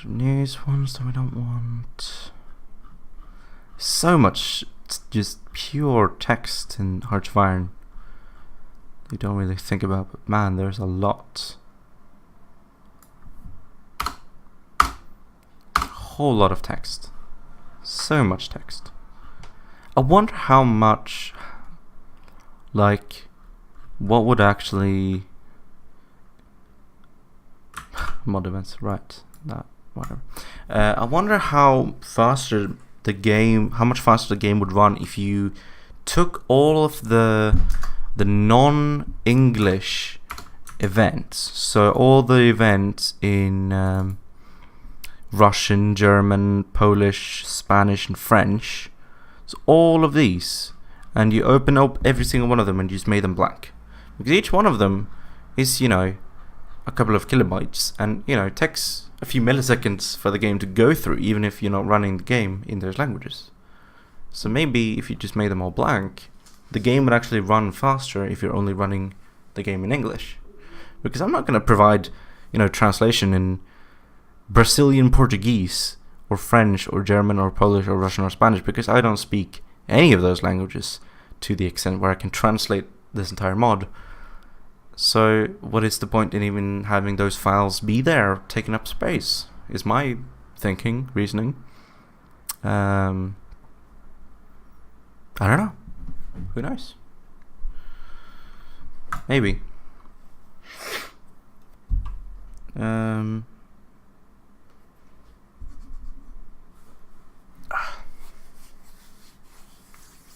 Speaker 1: news ones that we don't want. So much just pure text in Hearts of Iron you don't really think about, but man, there's a lot. A whole lot of text. So much text. I wonder how much, like, what would actually mod events, right? That whatever. I wonder how much faster the game would run if you took all of the non-English events. So all the events in Russian, German, Polish, Spanish, and French. So all of these, and you open up every single one of them and you just made them blank. Because each one of them is, a couple of kilobytes, and, it takes a few milliseconds for the game to go through, even if you're not running the game in those languages. So maybe if you just made them all blank, the game would actually run faster if you're only running the game in English. Because I'm not going to provide, translation in Brazilian Portuguese or French or German or Polish or Russian or Spanish, because I don't speak any of those languages to the extent where I can translate this entire mod. So what is the point in even having those files be there, taking up space, is my reasoning. I don't know. Who knows? Maybe.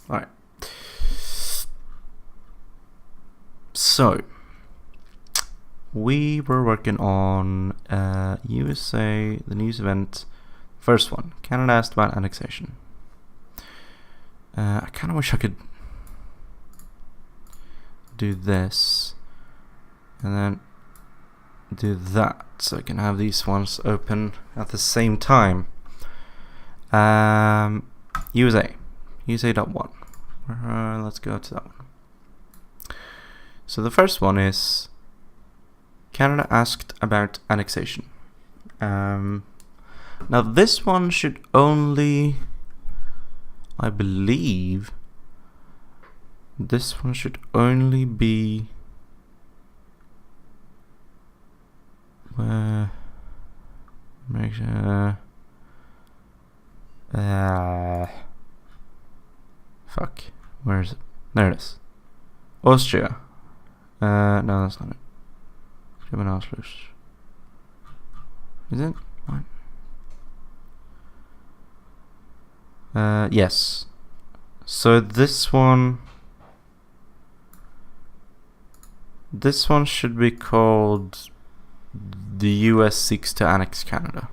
Speaker 1: Alright. So, we were working on USA, the news event. First one, Canada asked about annexation. I kind of wish I could do this and then do that, so I can have these ones open at the same time. USA.1. Let's go to that one. So the first one is Canada asked about annexation. Now this one should only, I believe, this one should only be make sure. Fuck. Where is it? There it is. Austria. No, that's not it. German Ausschluss. Is it? What? Yes. So this one should be called The US Seeks to Annex Canada.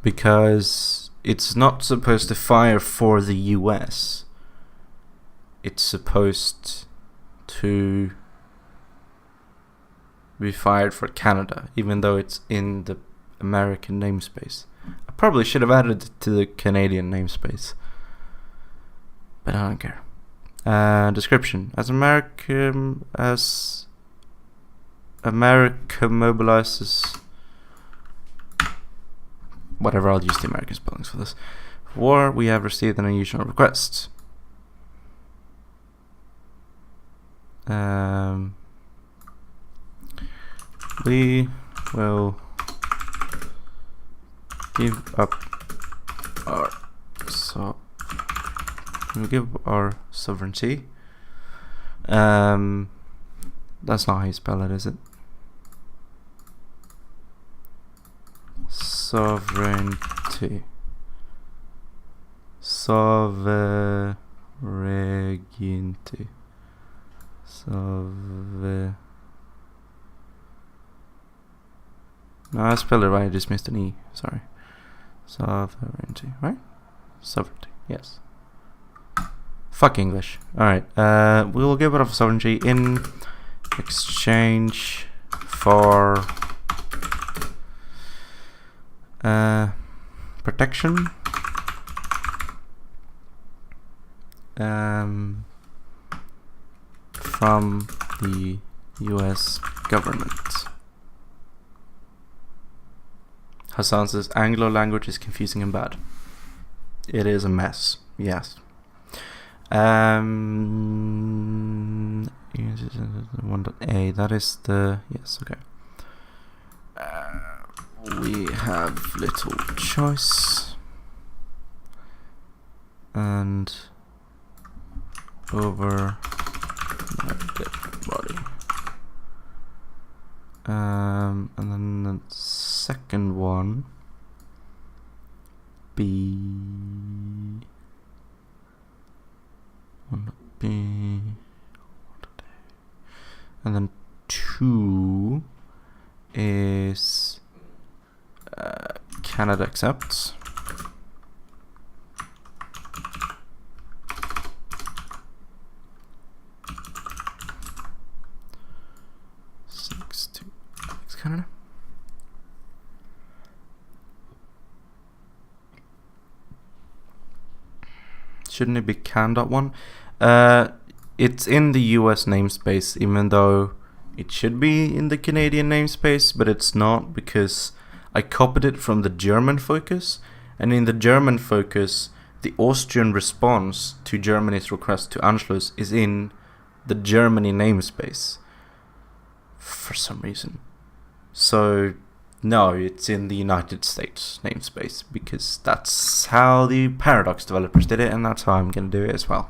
Speaker 1: Because it's not supposed to fire for the US. It's supposed to be fired for Canada, even though it's in the American namespace. I probably should have added it to the Canadian namespace, but I don't care. Description: As America mobilizes, whatever, I'll use the American spellings for this. War, we have received an unusual request. We will give up our sovereignty. That's not how you spell it, is it? Sovereignty. Sovereignty. No, I spelled it right, I just missed an E. Sorry. Sovereignty, right? Sovereignty, yes. Fuck English. Alright, we will give it up sovereignty in exchange for protection from the US government. Hassan says Anglo language is confusing and bad. It is a mess, yes. A, that is the, yes, okay. We have little choice, and over my dead body. And then the second one B, and then 2 is Canada accepts. Canada. Shouldn't it be can.1? It's in the US namespace, even though it should be in the Canadian namespace, but it's not because I copied it from the German focus, and in the German focus, the Austrian response to Germany's request to Anschluss is in the Germany namespace for some reason. So no, it's in the United States namespace because that's how the Paradox developers did it, and that's how I'm going to do it as well.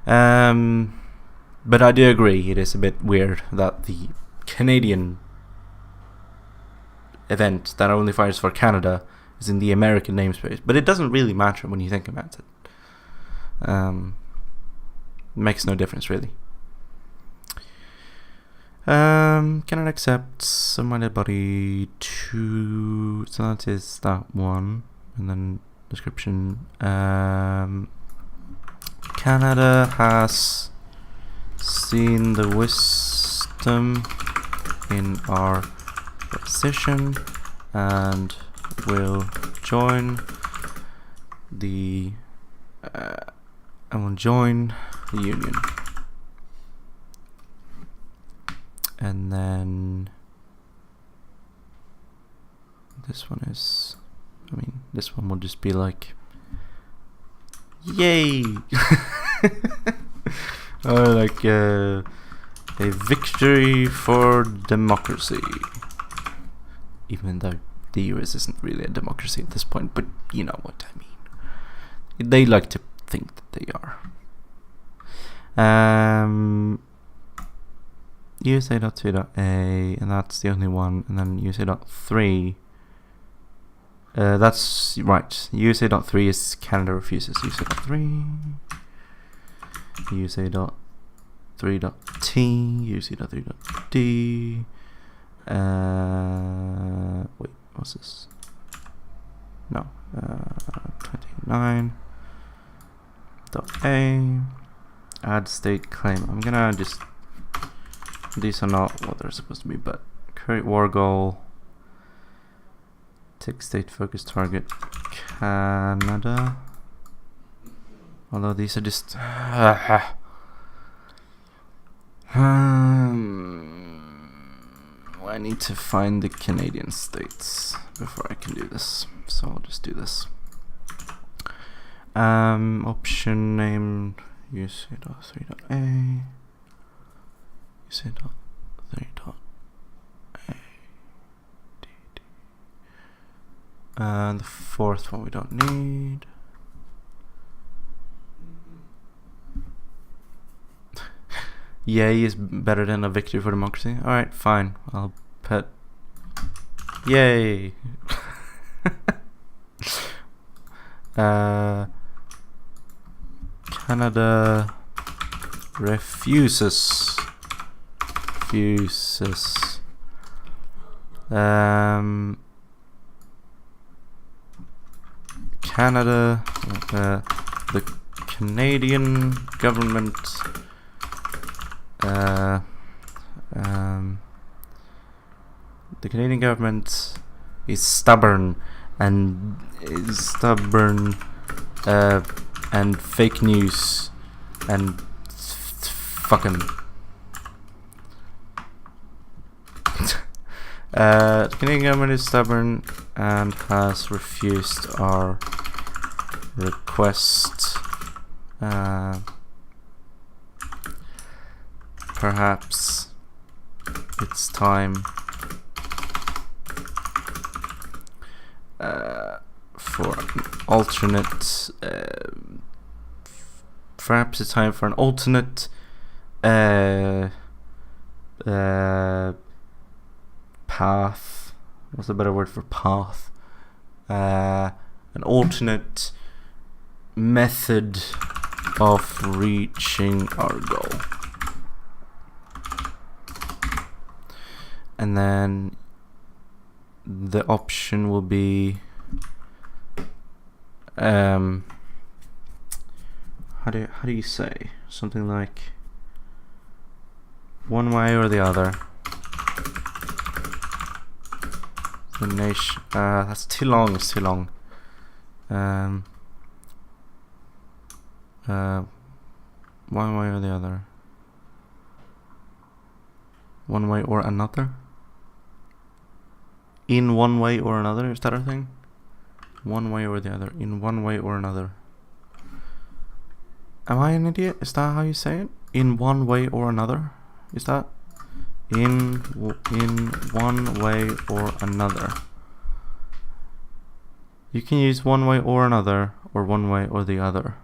Speaker 1: But I do agree, it is a bit weird that the Canadian event that only fires for Canada is in the American namespace, but it doesn't really matter when you think about it. Makes no difference really. Cannot accept submitted body 2, so that is that one, and then description. Canada has seen the wisdom in our position and will join the union. And then this one is, this one will just be like, yay! Or like a victory for democracy. Even though the US isn't really a democracy at this point, but you know what I mean. They like to think that they are. USA.2.a, and that's the only one, and then USA.3. That's right. USA.3 is Canada refuses. USA.3. USA.3.t. USA.3.d. Wait, what's this? No. 29.a. Add state claim. I'm gonna just. These are not what they're supposed to be, but create war goal. Tick state focus target Canada. Although these are just I need to find the Canadian states before I can do this, so I'll just do this. Option name USA.3.a. USA.3.a. And the fourth one we don't need. Yay is better than a victory for democracy. Alright, fine. I'll put yay. Canada refuses. Canada, the Canadian government, the Canadian government is stubborn and fake news and fucking. The Canadian government is stubborn and has refused our request. Perhaps it's time for an alternate. Perhaps it's time for an alternate path. What's a better word for path? An alternate method of reaching our goal. And then the option will be how do you say something like one way or the other. The nation. That's too long. It's too long. One way or the other. One way or another? In one way or another, is that a thing? One way or the other. In one way or another. Am I an idiot? Is that how you say it? In one way or another? Is that? In one way or another. You can use one way or another, or one way or the other.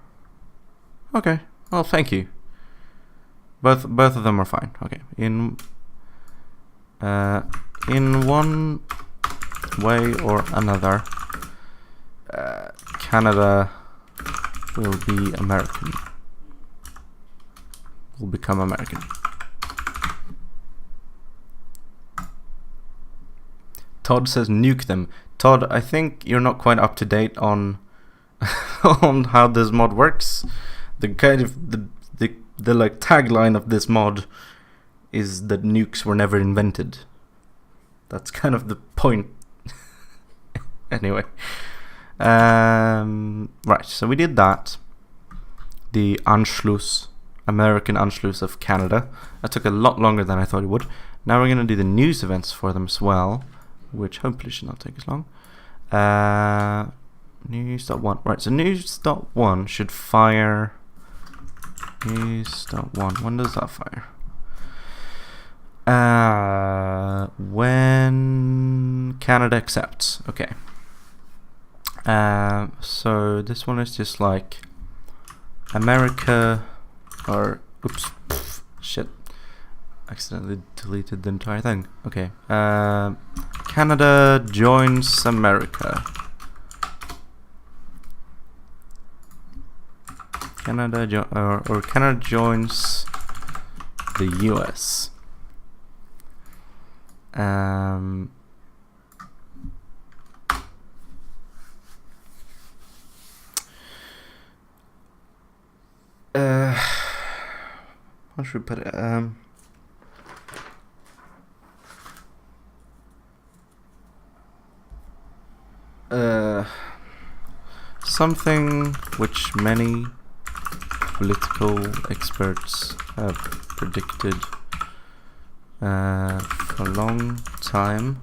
Speaker 1: Okay, well, thank you. Both of them are fine. Okay, in one way or another, Canada will be American. Will become American. Todd says nuke them. Todd, I think you're not quite up to date on on how this mod works. The kind of the like tagline of this mod is that nukes were never invented. That's kind of the point. Anyway, right. So we did that. The Anschluss, American Anschluss of Canada. That took a lot longer than I thought it would. Now we're gonna do the news events for them as well, which hopefully should not take as long. News.1. Right, so news.1 should fire. News.1. When does that fire? When Canada accepts. Okay. So this one is just like America, or oops, shit. Accidentally deleted the entire thing. Okay. Canada joins America. Canada joins the US. How should we put it? Something which many political experts have predicted for a long time.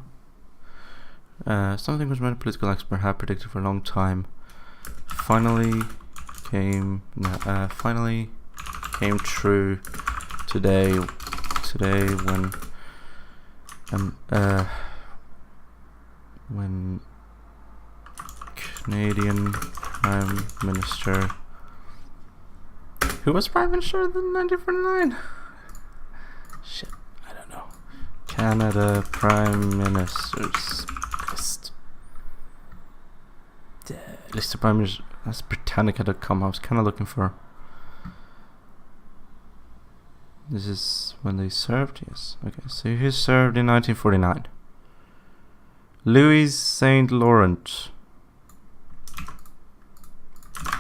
Speaker 1: Something which many political experts have predicted for a long time finally came true today. When Canadian Prime Minister, who was Prime Minister in 1949? Shit, I don't know. Canada Prime Ministers list. List of Prime Ministers. That's Britannica.com. I was kind of looking for. This is when they served. Yes. Okay. So he served in 1949. Louis Saint Laurent.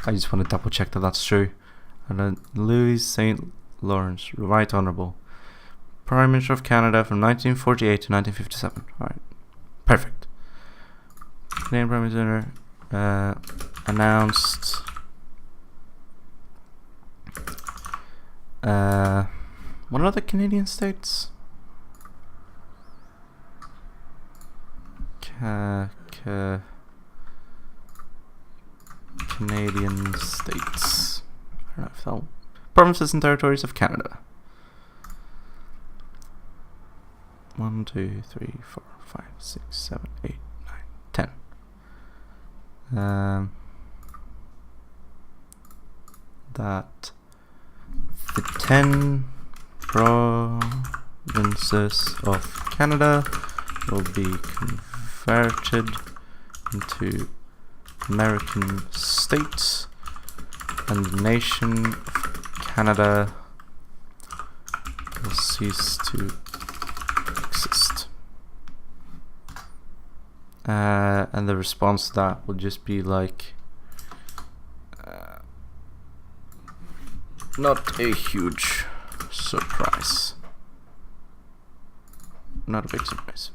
Speaker 1: I just want to double check that that's true. And then Louis Saint Laurent, Right Honourable, Prime Minister of Canada from 1948 to 1957. Alright. Perfect. Canadian Prime Minister announced what are the Canadian states? Canadian states. I don't know if that provinces and territories of Canada. 1, 2, 3, 4, 5, 6, 7, 8, 9, 10. That the 10 provinces of Canada will be converted into American states, and the nation of Canada will cease to exist. And the response to that will just be like, not a huge surprise. Not a big surprise.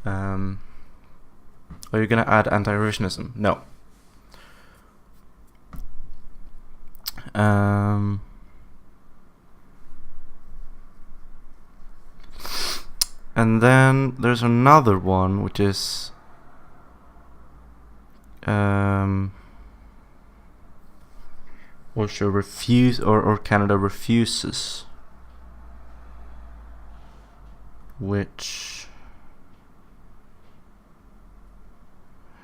Speaker 1: Are you gonna add anti-Russianism? No. And then there's another one which is also refuse or Canada refuses, which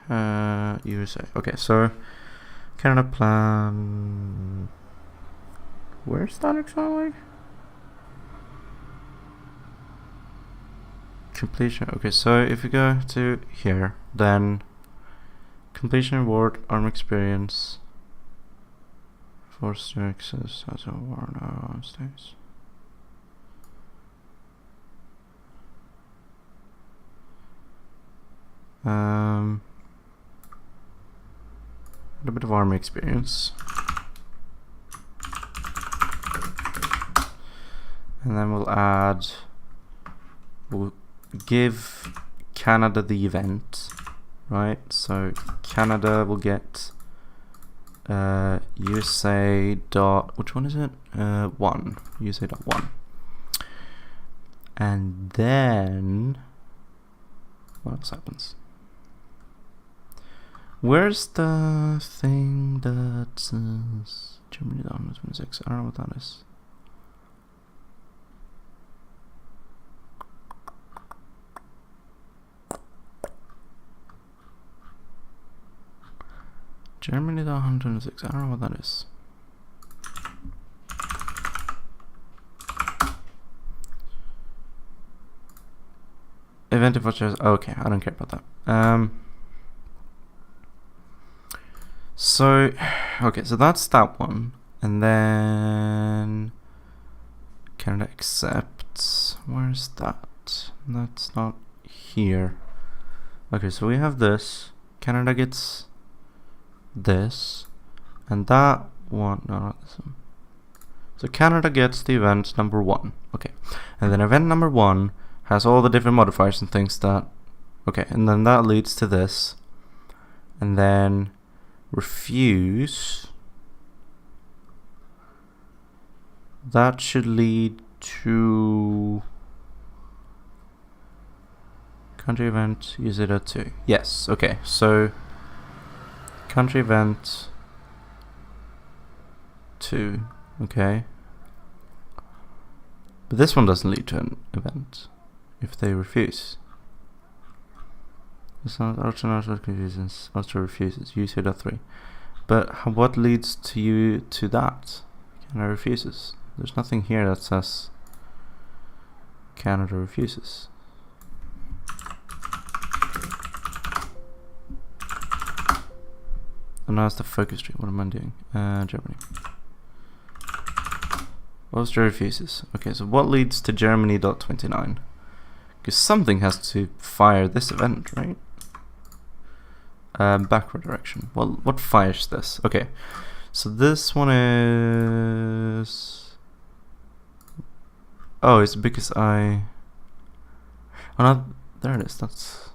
Speaker 1: USA. Okay, so Canada plan. Where's that exactly? Completion. Okay, so if we go to here, then completion reward, arm experience, forced to access as a war on states. A bit of army experience. And then we'll give Canada the event, right? So Canada will get USA dot, which one is it? 1, USA dot 1. And then what else happens? Where's the thing that says Germany down 26? I don't know what that is. Germany down 126. I don't know what that is. Event of what? Okay, I don't care about that. So, okay, so that's that one, and then Canada accepts. Where's that? That's not here. Okay, so we have this. Canada gets this, and that one. No, not this one. So Canada gets the event number 1. Okay, and then event number 1 has all the different modifiers and things that. Okay, and then that leads to this, and then refuse. That should lead to country event use it at 2. Yes, okay, so country event 2, okay. But this one doesn't lead to an event if they refuse. It's not Autonomy confusions. Austria refuses. USA.3. But what leads to you to that? Canada refuses. There's nothing here that says Canada refuses. And now it's the focus tree. What am I doing? Germany. Austria refuses. Okay, so what leads to Germany.29? Because something has to fire this event, right? Backward direction. Well, what fires this? Okay, so this one is. Oh, it's because I. Oh, no, there it is. That's.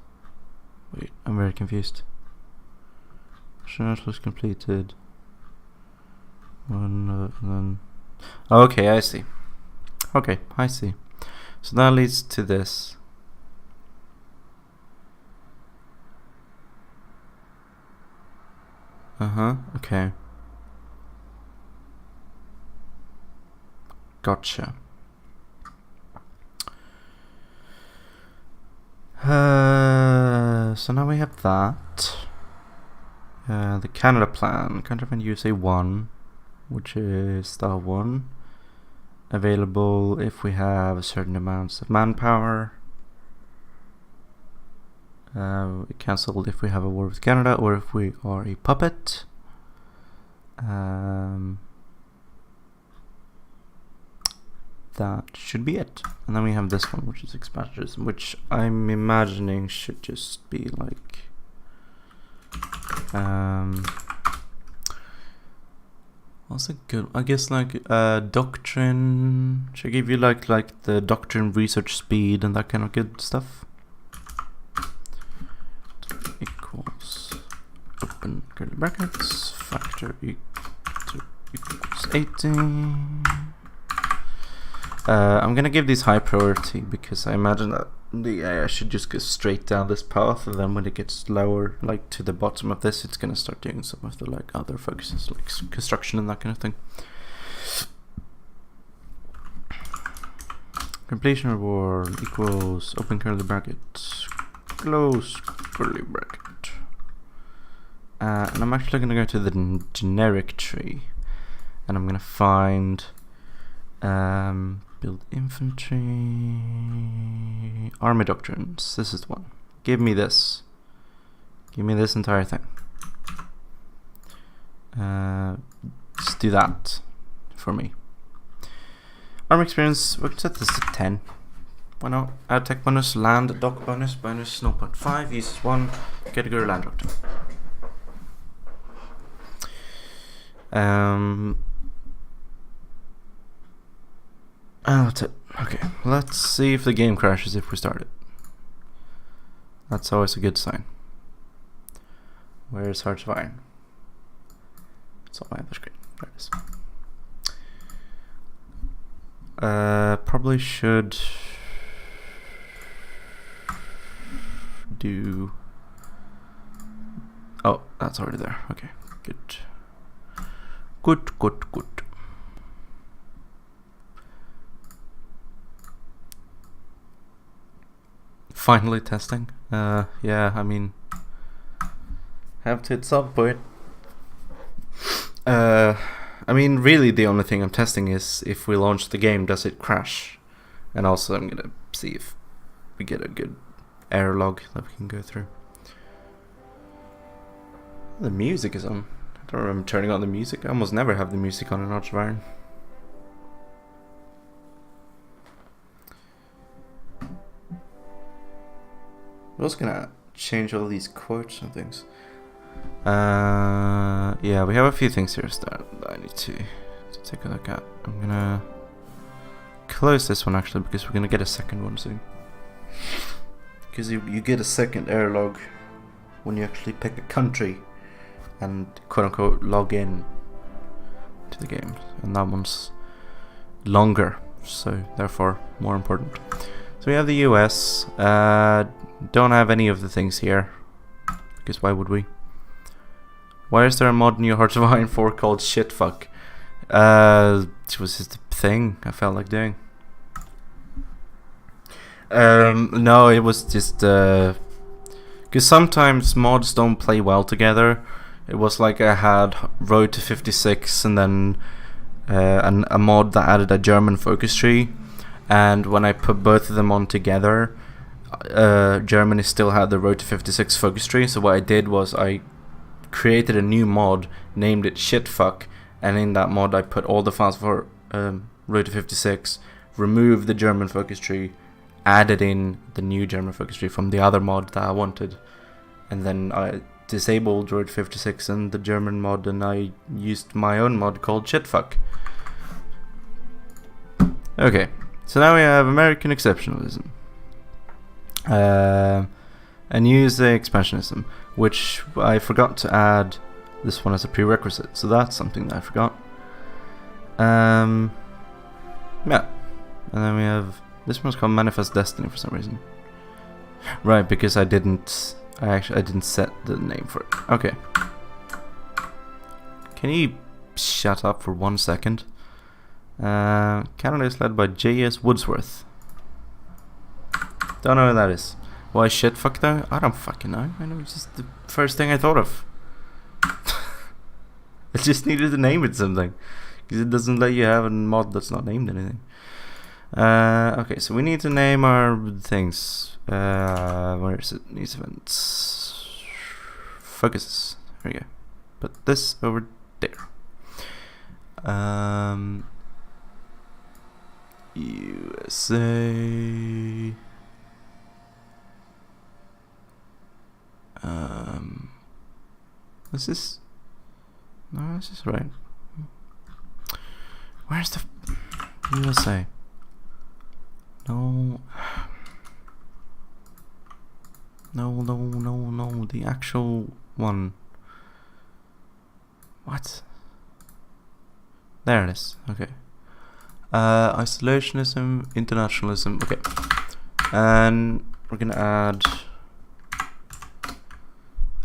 Speaker 1: Wait, I'm very confused. Shot was completed. One, then. Okay, I see. Okay, I see. So that leads to this. Okay. Gotcha. So now we have that. The Canada plan. Country event USA 1, which is the one. Available if we have certain amounts of manpower. Cancelled if we have a war with Canada or if we are a puppet. That should be it. And then we have this one, which is expansionism, which I'm imagining should just be like what's a good, I guess, like doctrine. Should I give you like the doctrine research speed and that kind of good stuff? Equals open curly brackets factor equals 80. I'm gonna give these high priority because I imagine that I should just go straight down this path, and then when it gets lower, like to the bottom of this, it's gonna start doing some of the like other focuses, like construction and that kind of thing. Completion reward equals open curly bracket, close curly bracket. And I'm actually gonna go to the generic tree, and I'm gonna find build infantry, army doctrines. This is the one. Give me this. Give me this entire thing. Just do that for me. Army experience, we can set this to 10. Why not? Add tech bonus, land, dock bonus, bonus 0.5, uses 1, category land doctrine. That's it. Okay, let's see if the game crashes if we start it. That's always a good sign. Where's Hearts of Iron? It's on my other screen. There it is. Probably should do. Oh, that's already there. Okay, good. Good, good, good. Finally testing. Yeah, I mean, have to at some point. I mean, really the only thing I'm testing is if we launch the game, does it crash? And also I'm gonna see if we get a good error log that we can go through. The music is on. I don't remember turning on the music. I almost never have the music on in Hearts of Iron. I'm also gonna change all these quotes and things. Yeah, we have a few things here that I need to take a look at. I'm gonna close this one actually because we're gonna get a second one soon. Because you get a second error log when you actually pick a country and quote unquote log in to the game, and that one's longer, so therefore more important. So we have the US. Don't have any of the things here because why would we? Why is there a mod in New Hearts of Iron 4 called shitfuck? It was just a thing I felt like doing. No, it was just because sometimes mods don't play well together. It was like I had Road to 56 and then a mod that added a German focus tree, and when I put both of them on together, Germany still had the Road to 56 focus tree. So what I did was I created a new mod, named it shitfuck, and in that mod I put all the files for Road to 56, removed the German focus tree, added in the new German focus tree from the other mod that I wanted, and then I disabled Road to 56 and the German mod, and I used my own mod called shitfuck. Okay, so now we have American Exceptionalism. And use the Expansionism, which I forgot to add this one as a prerequisite, so that's something that I forgot. Yeah, and then we have this one's called Manifest Destiny for some reason. Right, because I didn't set the name for it. Okay. Can you shut up for 1 second? Canada is led by J.S. Woodsworth. Don't know who that is. Why shitfuck though? I don't fucking know. I know it's just the first thing I thought of. I just needed to name it something, because it doesn't let you have a mod that's not named anything. Okay, so we need to name our things. Where is it? News events. Focuses. There we go. Put this over there. USA. Is this? No, this is right. Where's the USA? No. No, the actual one. What? There it is. Okay. Isolationism, internationalism. Okay. And we're gonna add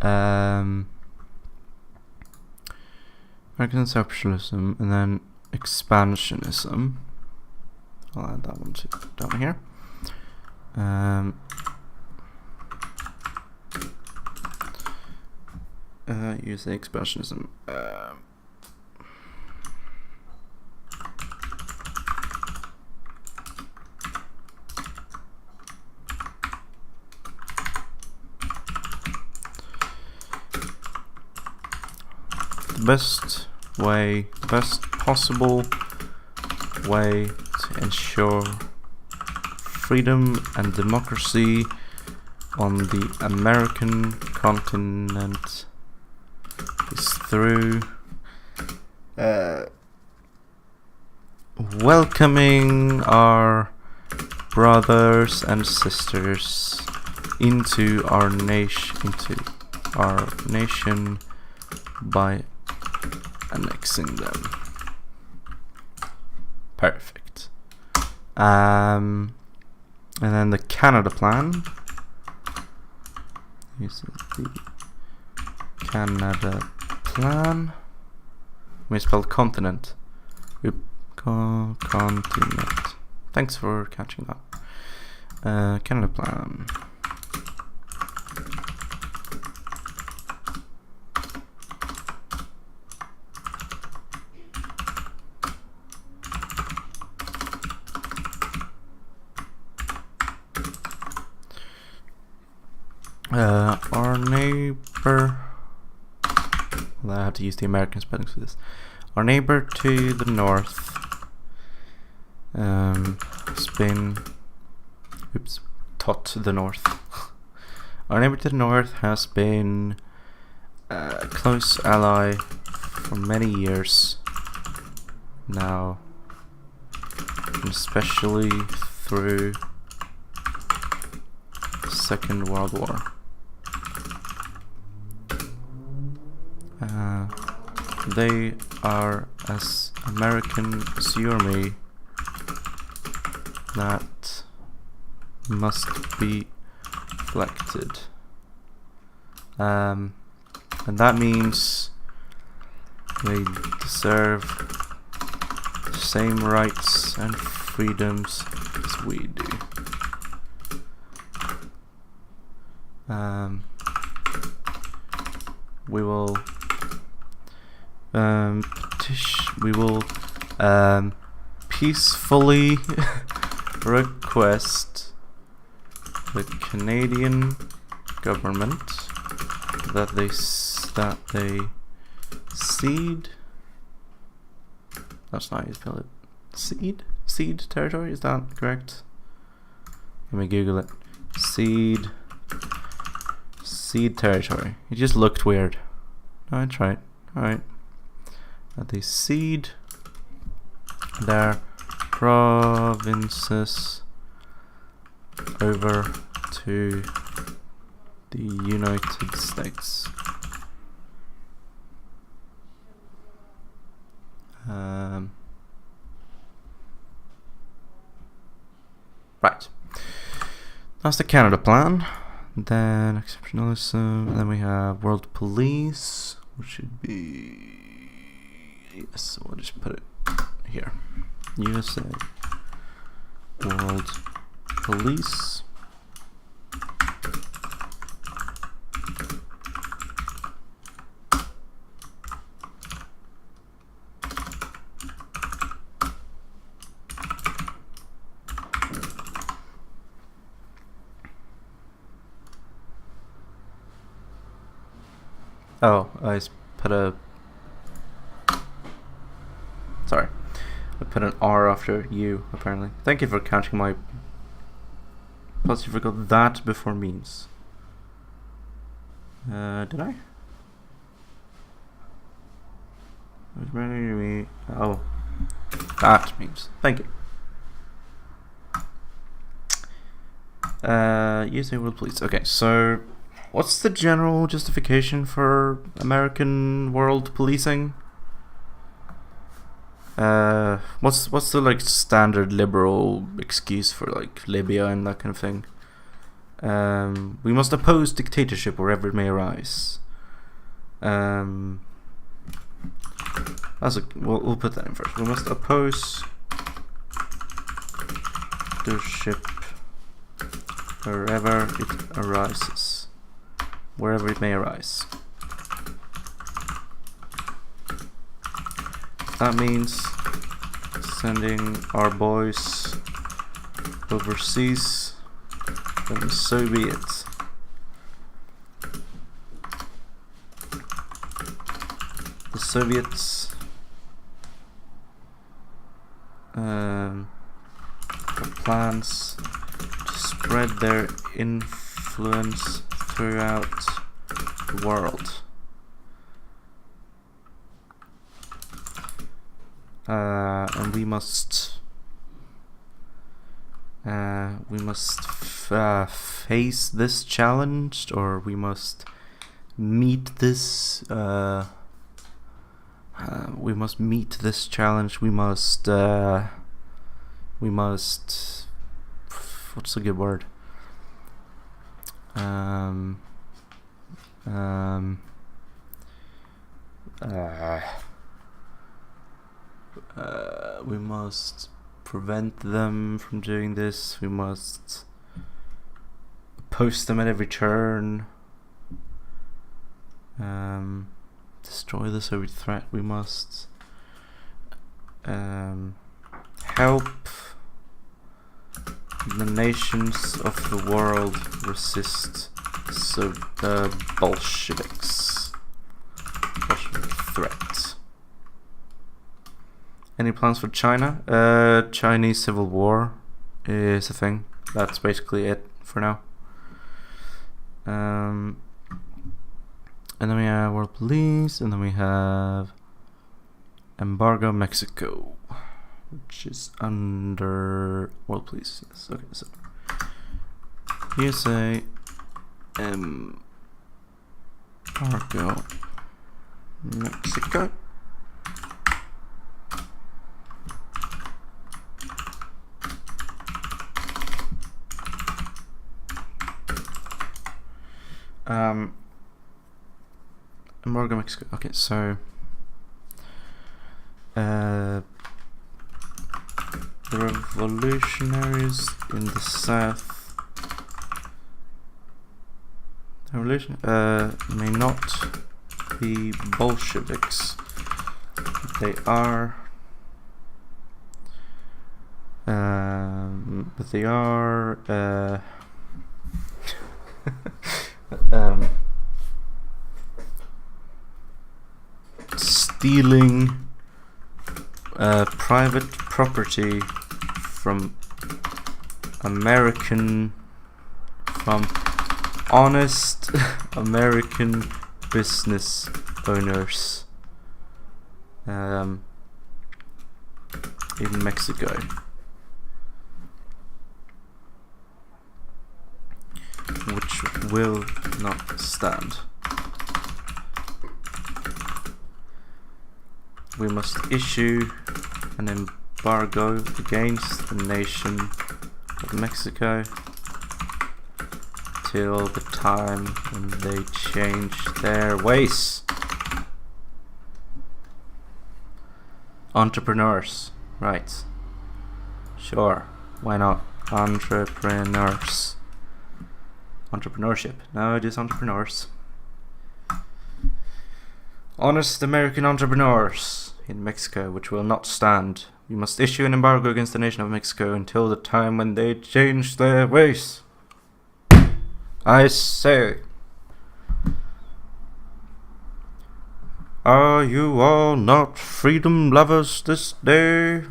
Speaker 1: American Exceptionalism and then Expansionism. I'll add that one too down here. Use the Expansionism. Best possible way to ensure freedom and democracy on the American continent is through welcoming our brothers and sisters into our nation by annexing them. Perfect. And then the Canada plan. This is the Canada plan. Misspelled continent. Continent. Thanks for catching that. Canada plan. Our neighbor. Well, I have to use the American spelling for this. Our neighbor to the north has been. Oops, to the north. Our neighbor to the north has been a close ally for many years now, especially through the Second World War. They are as American as you or me. That must be reflected. And that means they deserve the same rights and freedoms as we do. We will peacefully request the Canadian government that they cede. That's not how you spell it. Cede territory. Is that correct? Let me Google it. Cede territory. It just looked weird. No, that's right. Alright. That they cede their provinces over to the United States. Right. That's the Canada plan. Then exceptionalism, and then we have world police, which should be, yes, we'll just put it here. USA world police. Oh, I put a... Sorry. I put an R after U, apparently. Thank you for catching my... Plus you forgot that before means. Did I? Oh. That means. Thank you. USA world police. Okay, so... What's the general justification for American world policing? what's the like standard liberal excuse for like Libya and that kind of thing? We must oppose dictatorship wherever it may arise. We'll put that in first. We must oppose dictatorship wherever it arises. Wherever it may arise. That means sending our boys overseas, then so be it. The Soviets have plans to spread their influence throughout the world. And we must face this challenge, or we must meet this. We must meet this challenge. We must. What's a good word? We must prevent them from doing this. We must oppose them at every turn. Destroy the Soviet threat. We must help the nations of the world resist the Bolsheviks. Bolshevik threat. Any plans for China? Chinese Civil War is a thing. That's basically it for now. And then we have World Police, and then we have Embargo Mexico, which is under World Police. Yes. Okay, so USA Embargo Mexico. Embargo Mexico. Okay, so the revolutionaries in the south, may not be Bolsheviks. They are, but they are. Stealing private property from honest American business owners in Mexico. Which will not stand. We must issue an embargo against the nation of Mexico till the time when they change their ways. Entrepreneurs, right? Sure, why not? Entrepreneurs. Entrepreneurship. No, just entrepreneurs. Honest American entrepreneurs in Mexico, which will not stand. We must issue an embargo against the nation of Mexico until the time when they change their ways. I say. Are you all not freedom lovers this day?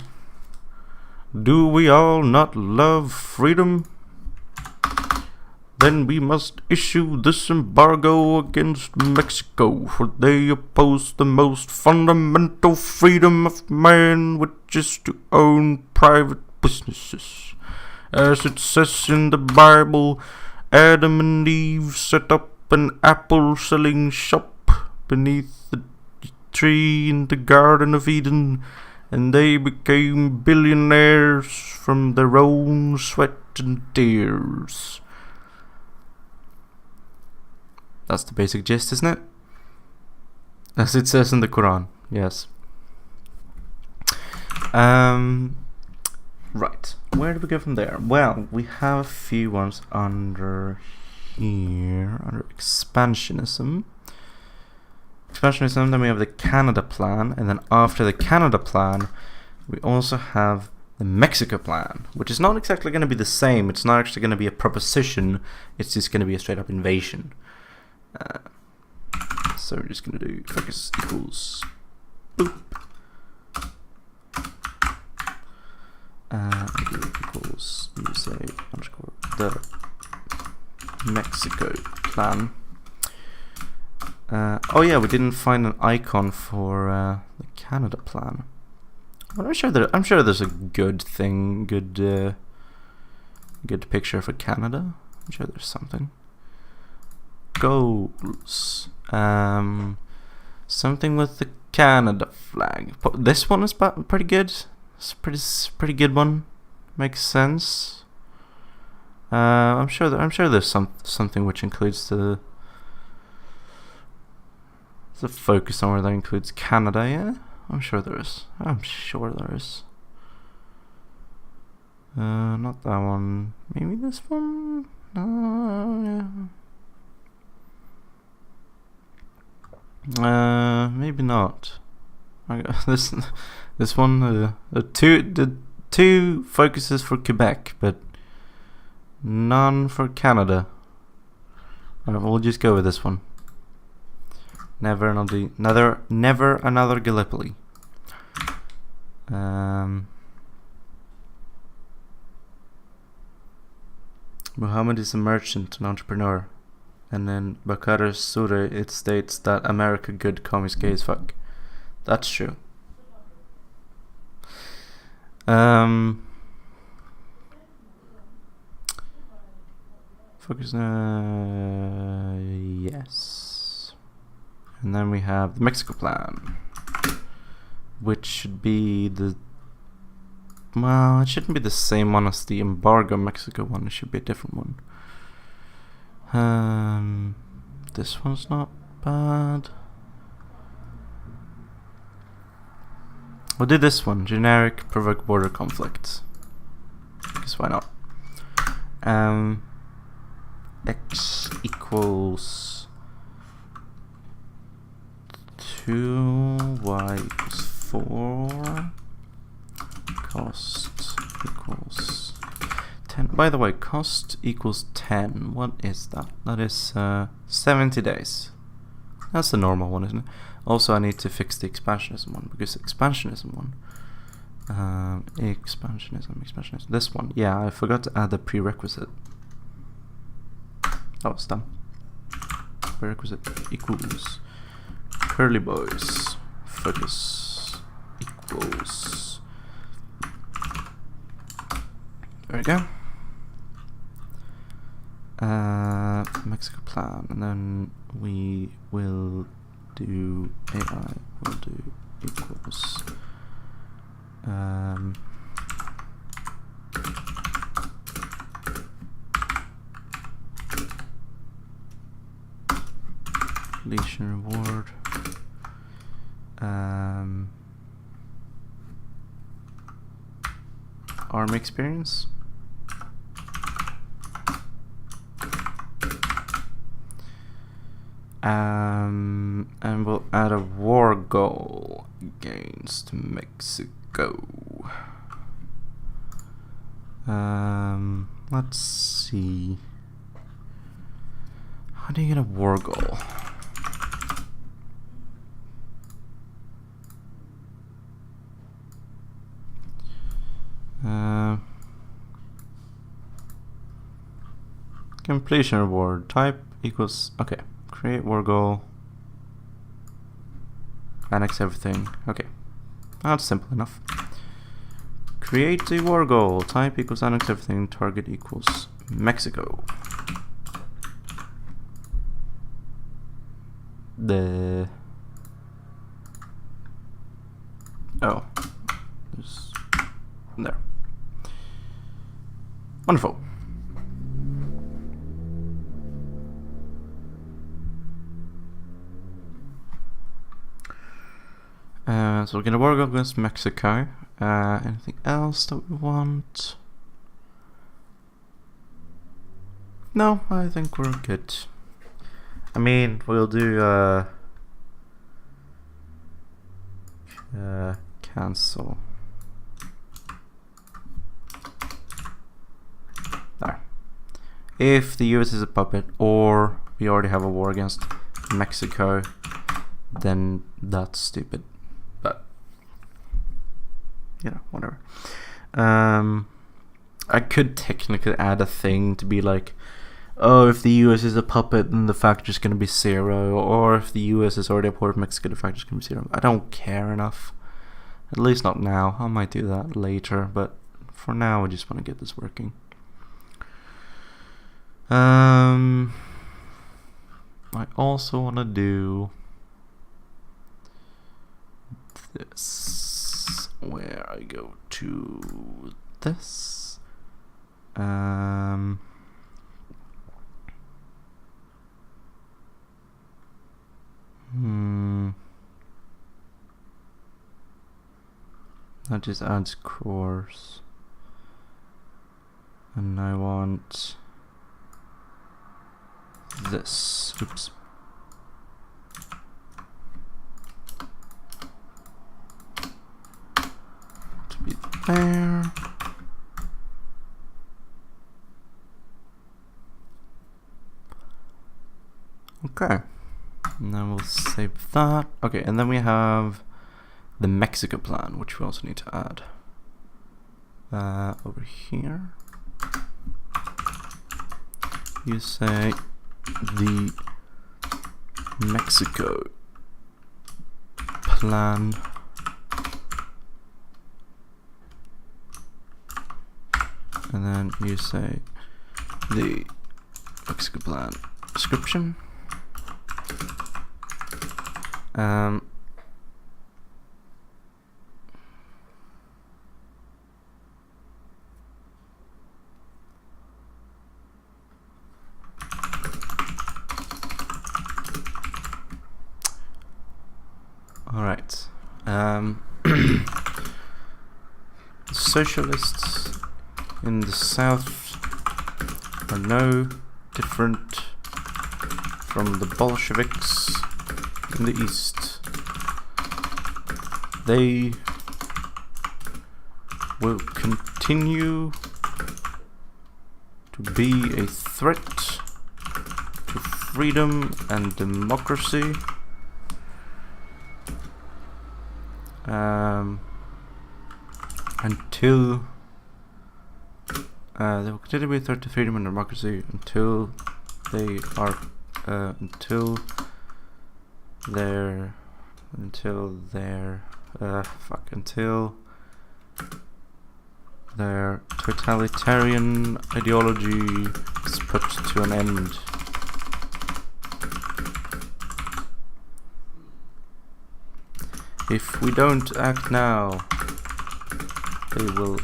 Speaker 1: Do we all not love freedom? Then we must issue this embargo against Mexico, for they oppose the most fundamental freedom of man, which is to own private businesses. As it says in the Bible, Adam and Eve set up an apple-selling shop beneath the tree in the Garden of Eden, and they became billionaires from their own sweat and tears. That's the basic gist, isn't it? As it says in the Quran, yes. Right, where do we go from there? Well, we have a few ones under here, under expansionism. Expansionism, then we have the Canada Plan, and then after the Canada Plan, we also have the Mexico Plan, which is not exactly going to be the same. It's not actually going to be a proposition, it's just going to be a straight up invasion. So we're just going to do focus equals boop. Equals USA underscore the Mexico Plan. Oh yeah, we didn't find an icon for the Canada Plan. I'm sure there's a good thing, good picture for Canada. I'm sure there's something. Goals. Something with the Canada flag. This one is pretty good. It's a pretty good one. Makes sense. I'm sure there's something which includes the focus somewhere that includes Canada. Yeah, I'm sure there is. Not that one. Maybe this one. Yeah. Maybe not. This one. The two focuses for Quebec, but none for Canada. Alright, we'll just go with this one. Never another Gallipoli. Muhammad is a merchant and entrepreneur. And then Bakar Surah, it states that America good, commies gay as fuck. That's true. Focus. Yes. And then we have the Mexico Plan, which should be the. Well, it shouldn't be the same one as the Embargo Mexico one. It should be a different one. This one's not bad. We'll do this one. Generic, provoke border conflicts. Because why not? X equals 2, y equals 4, cost equals 10. By the way, cost equals 10. What is that? That is 70 days. That's the normal one, isn't it? Also, I need to fix the expansionism one, because expansionism one, expansionism, this one, yeah, I forgot to add the prerequisite. Oh, it's done. Prerequisite equals curly boys, focus equals. There we go. Mexico Plan, and then we will do AI will do equals completion reward army experience. And we'll add a war goal against Mexico. Let's see. How do you get a war goal? Completion reward type equals, okay. Create war goal. Annex everything. Okay. That's simple enough. Create a war goal. Type equals annex everything. Target equals Mexico. Oh. There. Wonderful. So we're gonna work against Mexico. Anything else that we want? No, I think we're good. I mean, we'll do cancel. There. If the US is a puppet, or we already have a war against Mexico, then that's stupid. But you know, whatever. I could technically add a thing to be like, oh, if the US is a puppet, then the factor is going to be 0. Or if the US is already a part of Mexico, the factor is going to be 0. I don't care enough. At least not now. I might do that later, but for now, I just want to get this working. I also want to do this, where I go to this. That just adds course, and I want this. Oops. To be there. Okay, and then we'll save that. Okay, and then we have the Mexico plan, which we also need to add over here. You say the Mexico plan and then you say the Mexico plan description. All right. Socialists in the south are no different from the Bolsheviks in the east. They will continue to be a threat to freedom and democracy. Until they will continue to be a threat to freedom and democracy until they are until their totalitarian ideology is put to an end. If we don't act now, they will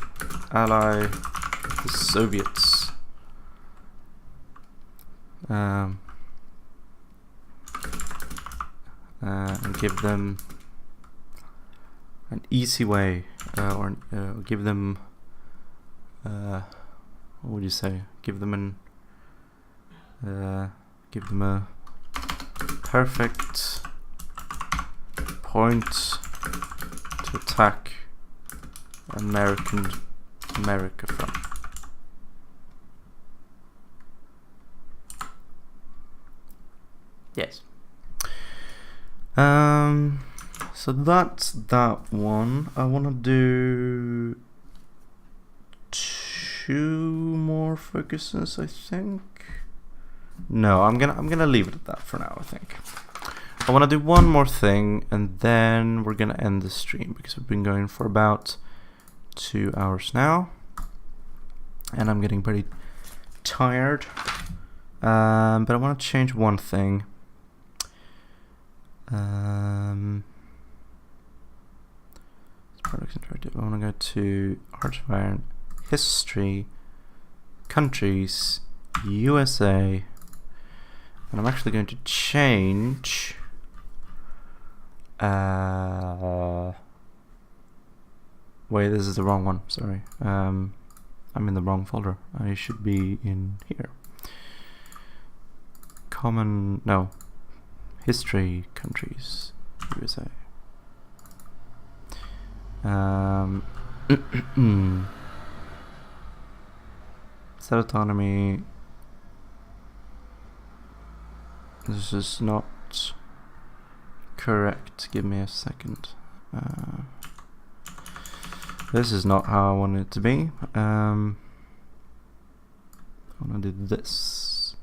Speaker 1: ally with the Soviets. And give them an easy way, or give them, what would you say? Give them a perfect point to attack America from. Yes. So that's that one. I want to do 2 more focuses, I think. No, I'm gonna leave it at that for now, I think. I want to do one more thing, and then we're gonna end the stream because we've been going for about 2 hours now, and I'm getting pretty tired. But I want to change one thing. Let's Products Interactive. I want to go to Art Environment, History, Countries, USA, and I'm actually going to change. Wait, this is the wrong one. Sorry. I'm in the wrong folder. I should be in here. No. History, Countries, USA. Set autonomy. This is not correct. Give me a second. This is not how I want it to be. I want to do this.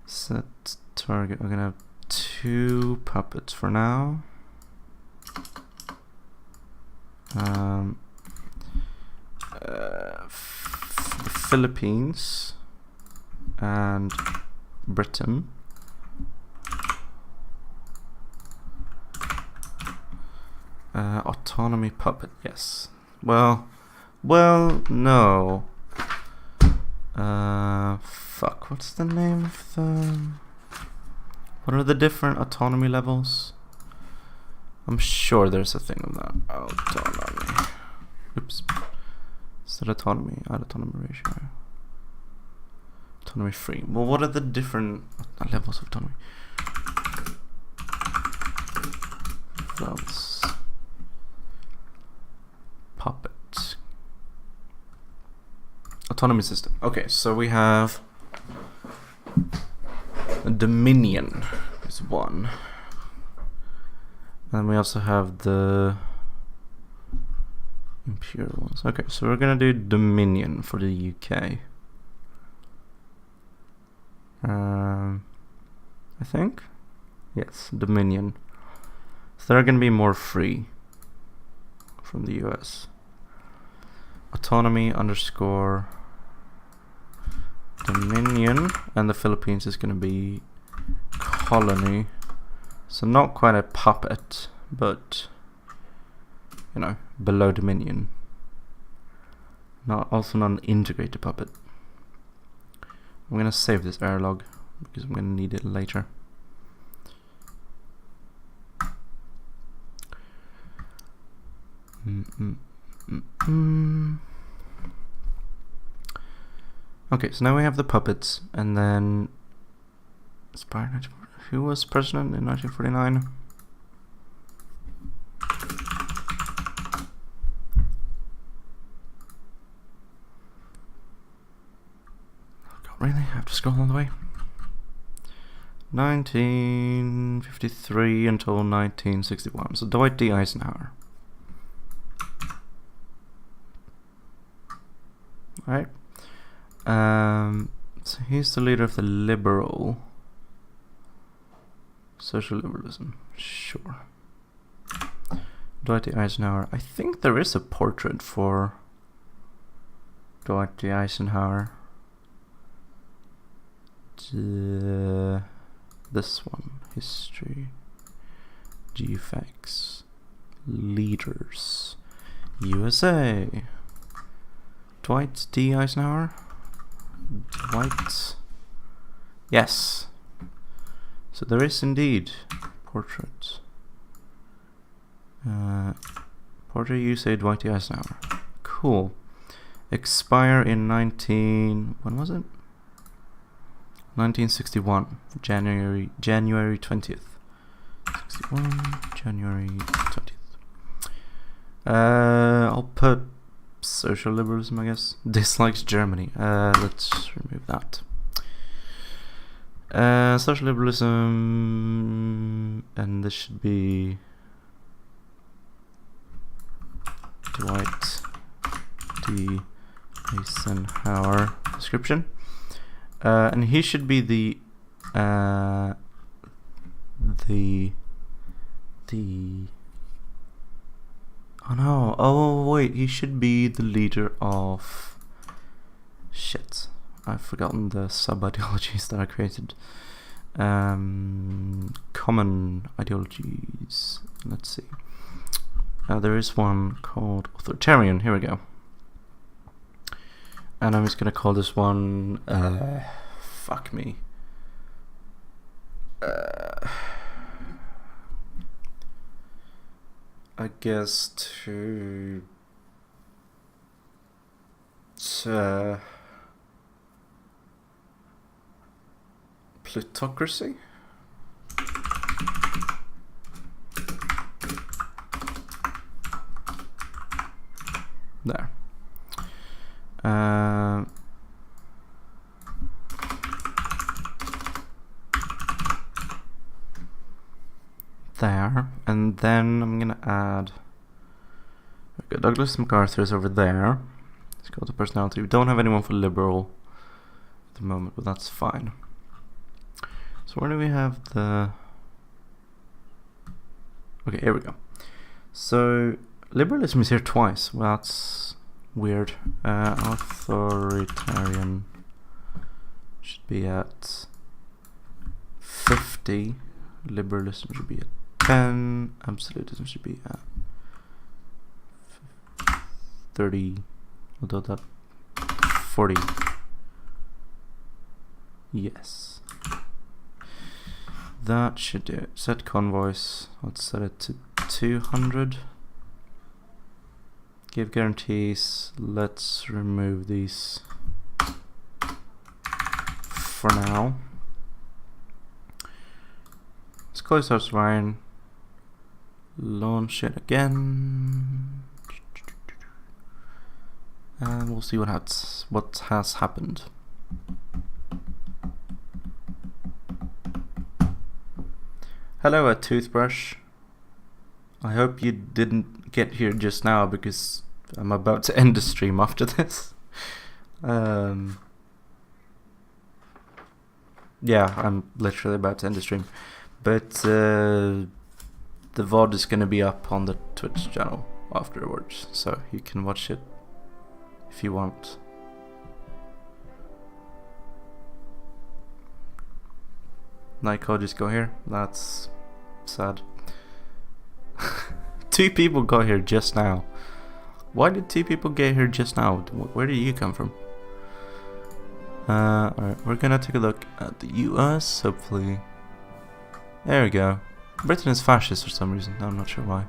Speaker 1: Set target. We're gonna have 2 puppets for now. The Philippines and Britain. Autonomy puppet, yes. Well, no. Fuck, what's the name of the... What are the different autonomy levels? I'm sure there's a thing of that. Autonomy. Oops. Is that autonomy? Add autonomy ratio. Autonomy free. Well, what are the different levels of autonomy? Levels. Puppet. Autonomy system. Okay, so we have Dominion is one. And we also have the Imperial ones. Okay, so we're gonna do Dominion for the UK. I think? Yes, Dominion. So they're gonna be more free from the US. Autonomy underscore Dominion, and the Philippines is gonna be colony. So not quite a puppet, but you know, below Dominion. Also not an integrated puppet. I'm gonna save this error log because I'm gonna need it later. Okay, so now we have the puppets, and then who was president in 1949? Really? I have to scroll all the way. 1953 until 1961. So Dwight D. Eisenhower. Alright. So he's the leader of the liberal social liberalism. Sure. Dwight D. Eisenhower. I think there is a portrait for Dwight D. Eisenhower. This one, history, GFX, leaders, USA, Dwight D. Eisenhower, Dwight, yes, so there is indeed portrait, portrait USA Dwight D. Eisenhower, cool, expire in when was it? 1961, January 20th. 61, January 20th. I'll put social liberalism, I guess. Dislikes Germany. Let's remove that. Social liberalism, and this should be Dwight D. Eisenhower description. And he should be the oh no, oh wait, he should be the leader of, shit, I've forgotten the sub-ideologies that I created. Common ideologies. Let's see. There is one called authoritarian. Here we go. And I'm just gonna call this one. Fuck me. I guess to plutocracy. There. There, and then I'm gonna add. Okay, Douglas MacArthur is over there. It's called the personality. We don't have anyone for liberal at the moment, but that's fine. So where do we have the? Okay, here we go. So liberalism is here twice. Well, that's weird. Authoritarian should be at 50. Liberalism should be at 10. Absolutism should be at 30. Although that 40. Yes. That should do it. Set convoys. Let's set it to 200. Give guarantees. Let's remove these for now. Let's close our swine. Launch it again. And we'll see what has happened. Hello, a toothbrush. I hope you didn't get here just now because I'm about to end the stream after this. Yeah, I'm literally about to end the stream. But the VOD is going to be up on the Twitch channel afterwards, so you can watch it if you want. Nyko just go here. That's sad. 2 people got here just now. Why did 2 people get here just now? Where did you come from? Alright, we're gonna take a look at the US, hopefully. There we go. Britain is fascist for some reason. I'm not sure why.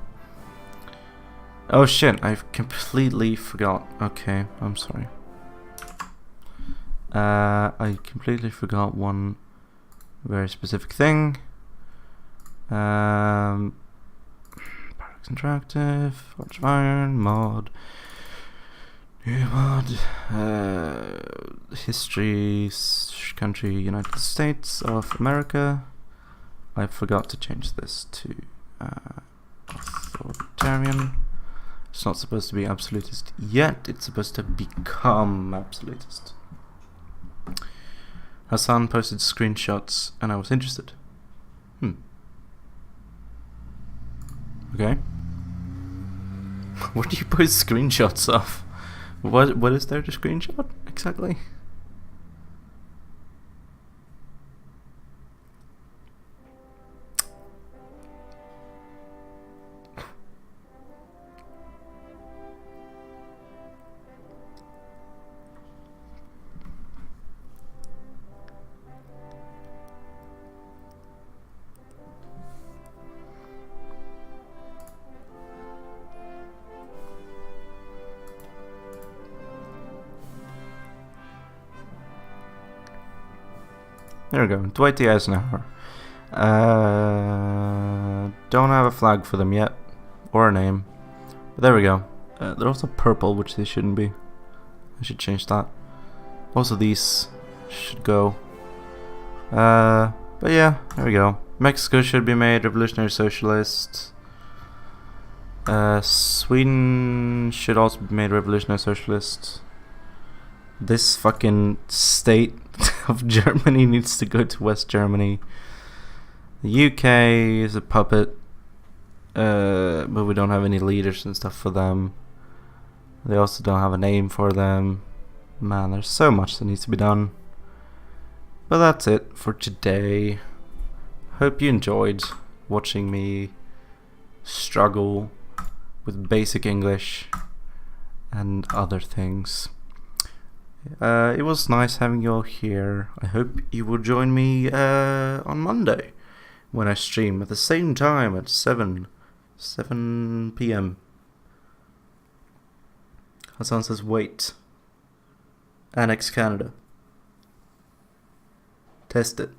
Speaker 1: Oh shit, I've completely forgot. Okay, I'm sorry. I completely forgot one very specific thing. Paradox Interactive, Forge of Iron, mod, new mod, history, country, United States of America. I forgot to change this to authoritarian. It's not supposed to be absolutist yet, it's supposed to become absolutist. Hassan posted screenshots and I was interested. Okay. What do you post screenshots of? What is there to screenshot exactly? There we go, Dwight D. Eisenhower. Don't have a flag for them yet, or a name. But there we go. They're also purple, which they shouldn't be. I should change that. Also these should go. But yeah, there we go. Mexico should be made revolutionary socialist. Sweden should also be made revolutionary socialist. This fucking state of Germany needs to go to West Germany. The UK is a puppet, but we don't have any leaders and stuff for them. They also don't have a name for them. Man, there's so much that needs to be done. But that's it for today. hope you enjoyed watching me struggle with basic English and other things. It was nice having you all here. I hope you will join me on Monday when I stream at the same time at 7 p.m. Hassan says wait. Annex Canada. Test it.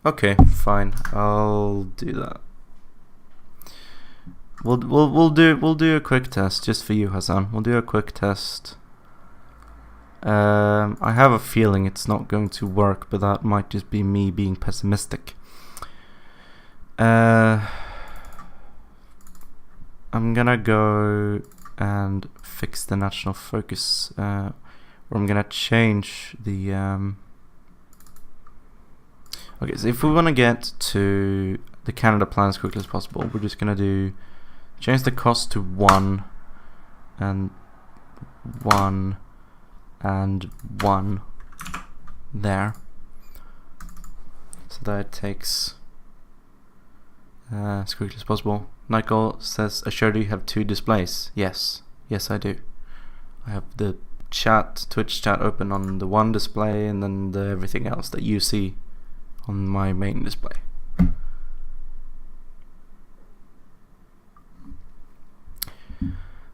Speaker 1: Okay, fine. I'll do that. We'll do a quick test just for you, Hassan. We'll do a quick test. I have a feeling it's not going to work, but that might just be me being pessimistic. I'm gonna go and fix the national focus, or I'm gonna change the okay, so if we want to get to the Canada plan as quickly as possible, we're just gonna change the cost to 1 and 1 and 1 there, so that it takes as quickly as possible. Michael says, Azure, do you have 2 displays? Yes I do. I have the Twitch chat open on the one display, and then everything else that you see on my main display.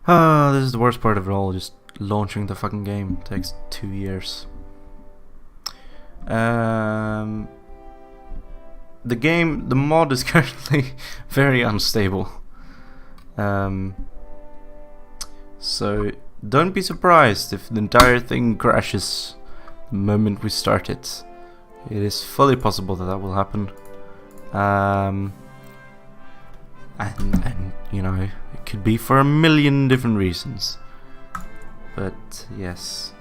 Speaker 1: This is the worst part of it all, just launching the fucking game. It takes 2 years. The mod is currently very unstable. So don't be surprised if the entire thing crashes the moment we start it. It is fully possible that will happen. And you know, it could be for a million different reasons. But yes.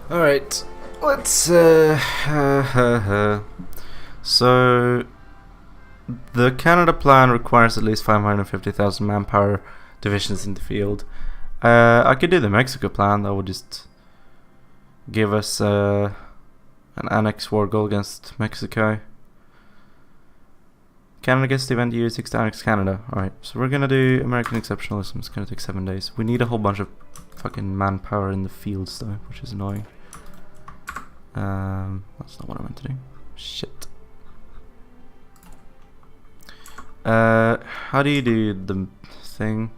Speaker 1: Alright, let's so the Canada plan requires at least 550,000 manpower divisions in the field. I could do the Mexico plan. That would just give us an annex war goal against Mexico. Canada gets the event year 6 to annex Canada. Alright, so we're gonna do American Exceptionalism. It's gonna take 7 days. We need a whole bunch of fucking manpower in the fields though, which is annoying. That's not what I meant to do. Shit. How do you do the thing?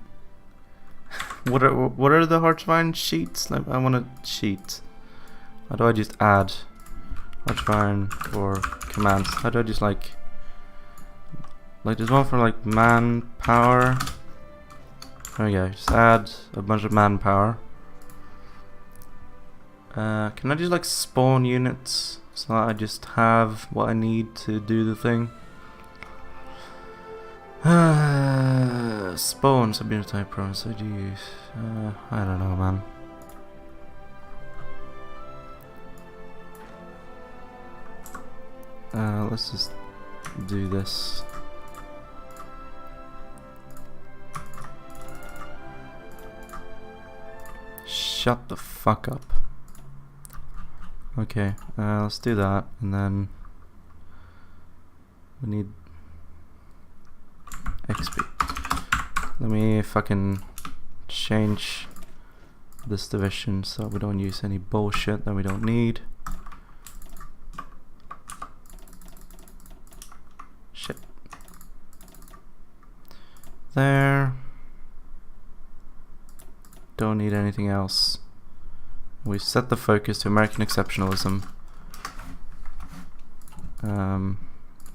Speaker 1: What are the Heartsvine sheets? I want a sheet. How do I just add Heartsvine for commands? How do I just like there's one for like manpower. There we go. Just add a bunch of manpower. Can I just like spawn units so that I just have what I need to do the thing? Spawn subunit type promise. I do use. I don't know, man. Let's just do this. Shut the fuck up. Okay, let's do that, and then we need XP. Let me fucking change this division so we don't use any bullshit that we don't need. Shit. There. Don't need anything else. We've set the focus to American Exceptionalism. I'm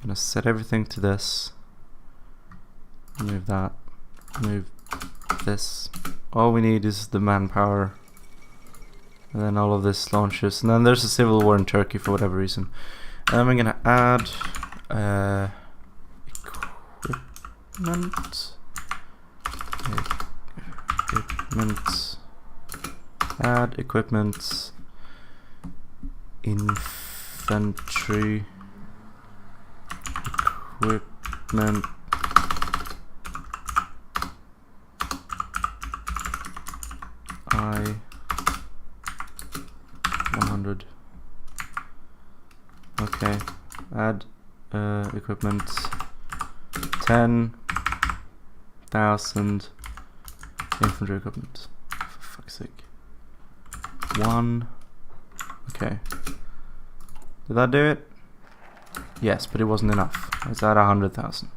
Speaker 1: gonna set everything to this. Move that. Move this. All we need is the manpower. And then all of this launches. And then there's a civil war in Turkey for whatever reason. And we're gonna add equipment. Add equipment. Infantry. Equipment. I 100. Okay, add equipment 10,000 infantry equipment. For fuck's sake. 1. Okay. Did that do it? Yes, but it wasn't enough. It's at 100,000.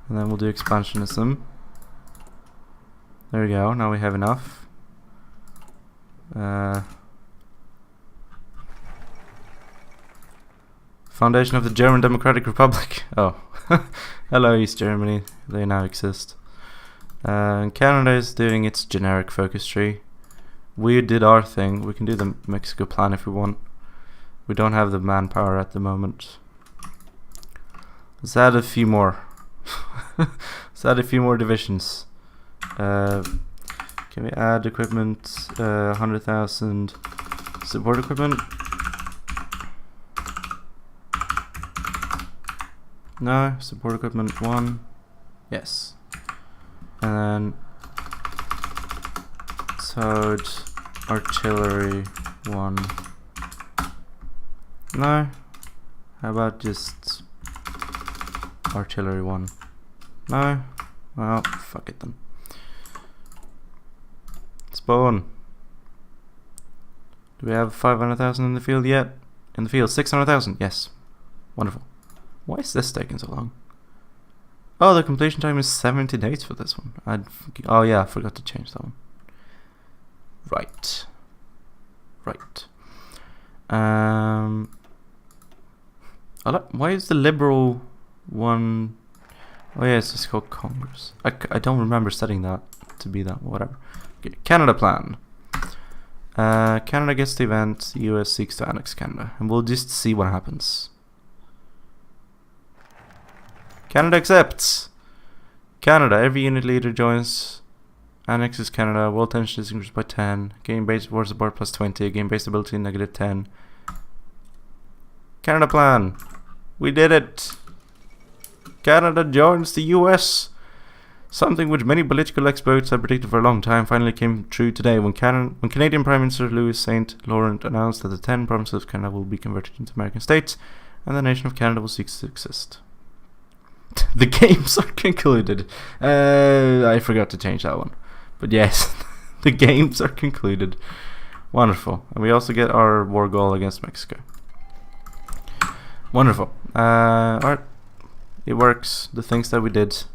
Speaker 1: And then we'll do expansionism. There we go, now we have enough. Foundation of the German Democratic Republic. Oh, hello East Germany, they now exist. Canada is doing its generic focus tree. We did our thing. We can do the Mexico plan if we want. We don't have the manpower at the moment. Let's add a few more. Let's add a few more divisions. Can we add equipment? 100,000 support equipment. No, support equipment 1. Yes. And then towed artillery 1. No. How about just artillery 1? No. Well, fuck it then. Spawn. Do we have 500,000 in the field yet? In the field, 600,000. Yes. Wonderful. Why is this taking so long? Oh, the completion time is 70 days for this one. Oh yeah, I forgot to change that one. Right. Right. Why is the liberal one? Oh yeah, it's just called Congress. I don't remember setting that to be that. Whatever. Okay, Canada plan. Canada gets the event. The US seeks to annex Canada, and we'll just see what happens. Canada accepts. Canada. Every unit leader joins. Annexes Canada. World tension is increased by 10. Game based war support plus 20. Game based ability negative 10. Canada plan. We did it. Canada joins the US. Something which many political experts have predicted for a long time finally came true today when Canadian Prime Minister Louis St. Laurent announced that the 10 provinces of Canada will be converted into American states and the nation of Canada will cease to exist. The games are concluded. I forgot to change that one. But yes, the games are concluded. Wonderful. And we also get our war goal against Mexico. Wonderful. Alright. It works. The things that we did.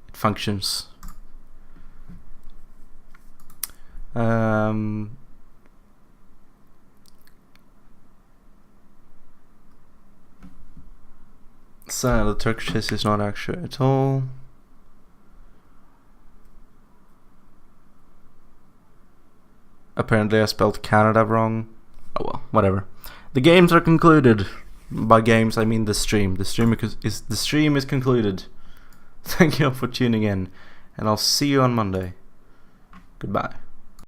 Speaker 1: It functions. So the Turkish history is not accurate at all. Apparently I spelled Canada wrong. Oh well, whatever. The games are concluded. By games I mean the stream. The stream is concluded. Thank you all for tuning in, and I'll see you on Monday. Goodbye.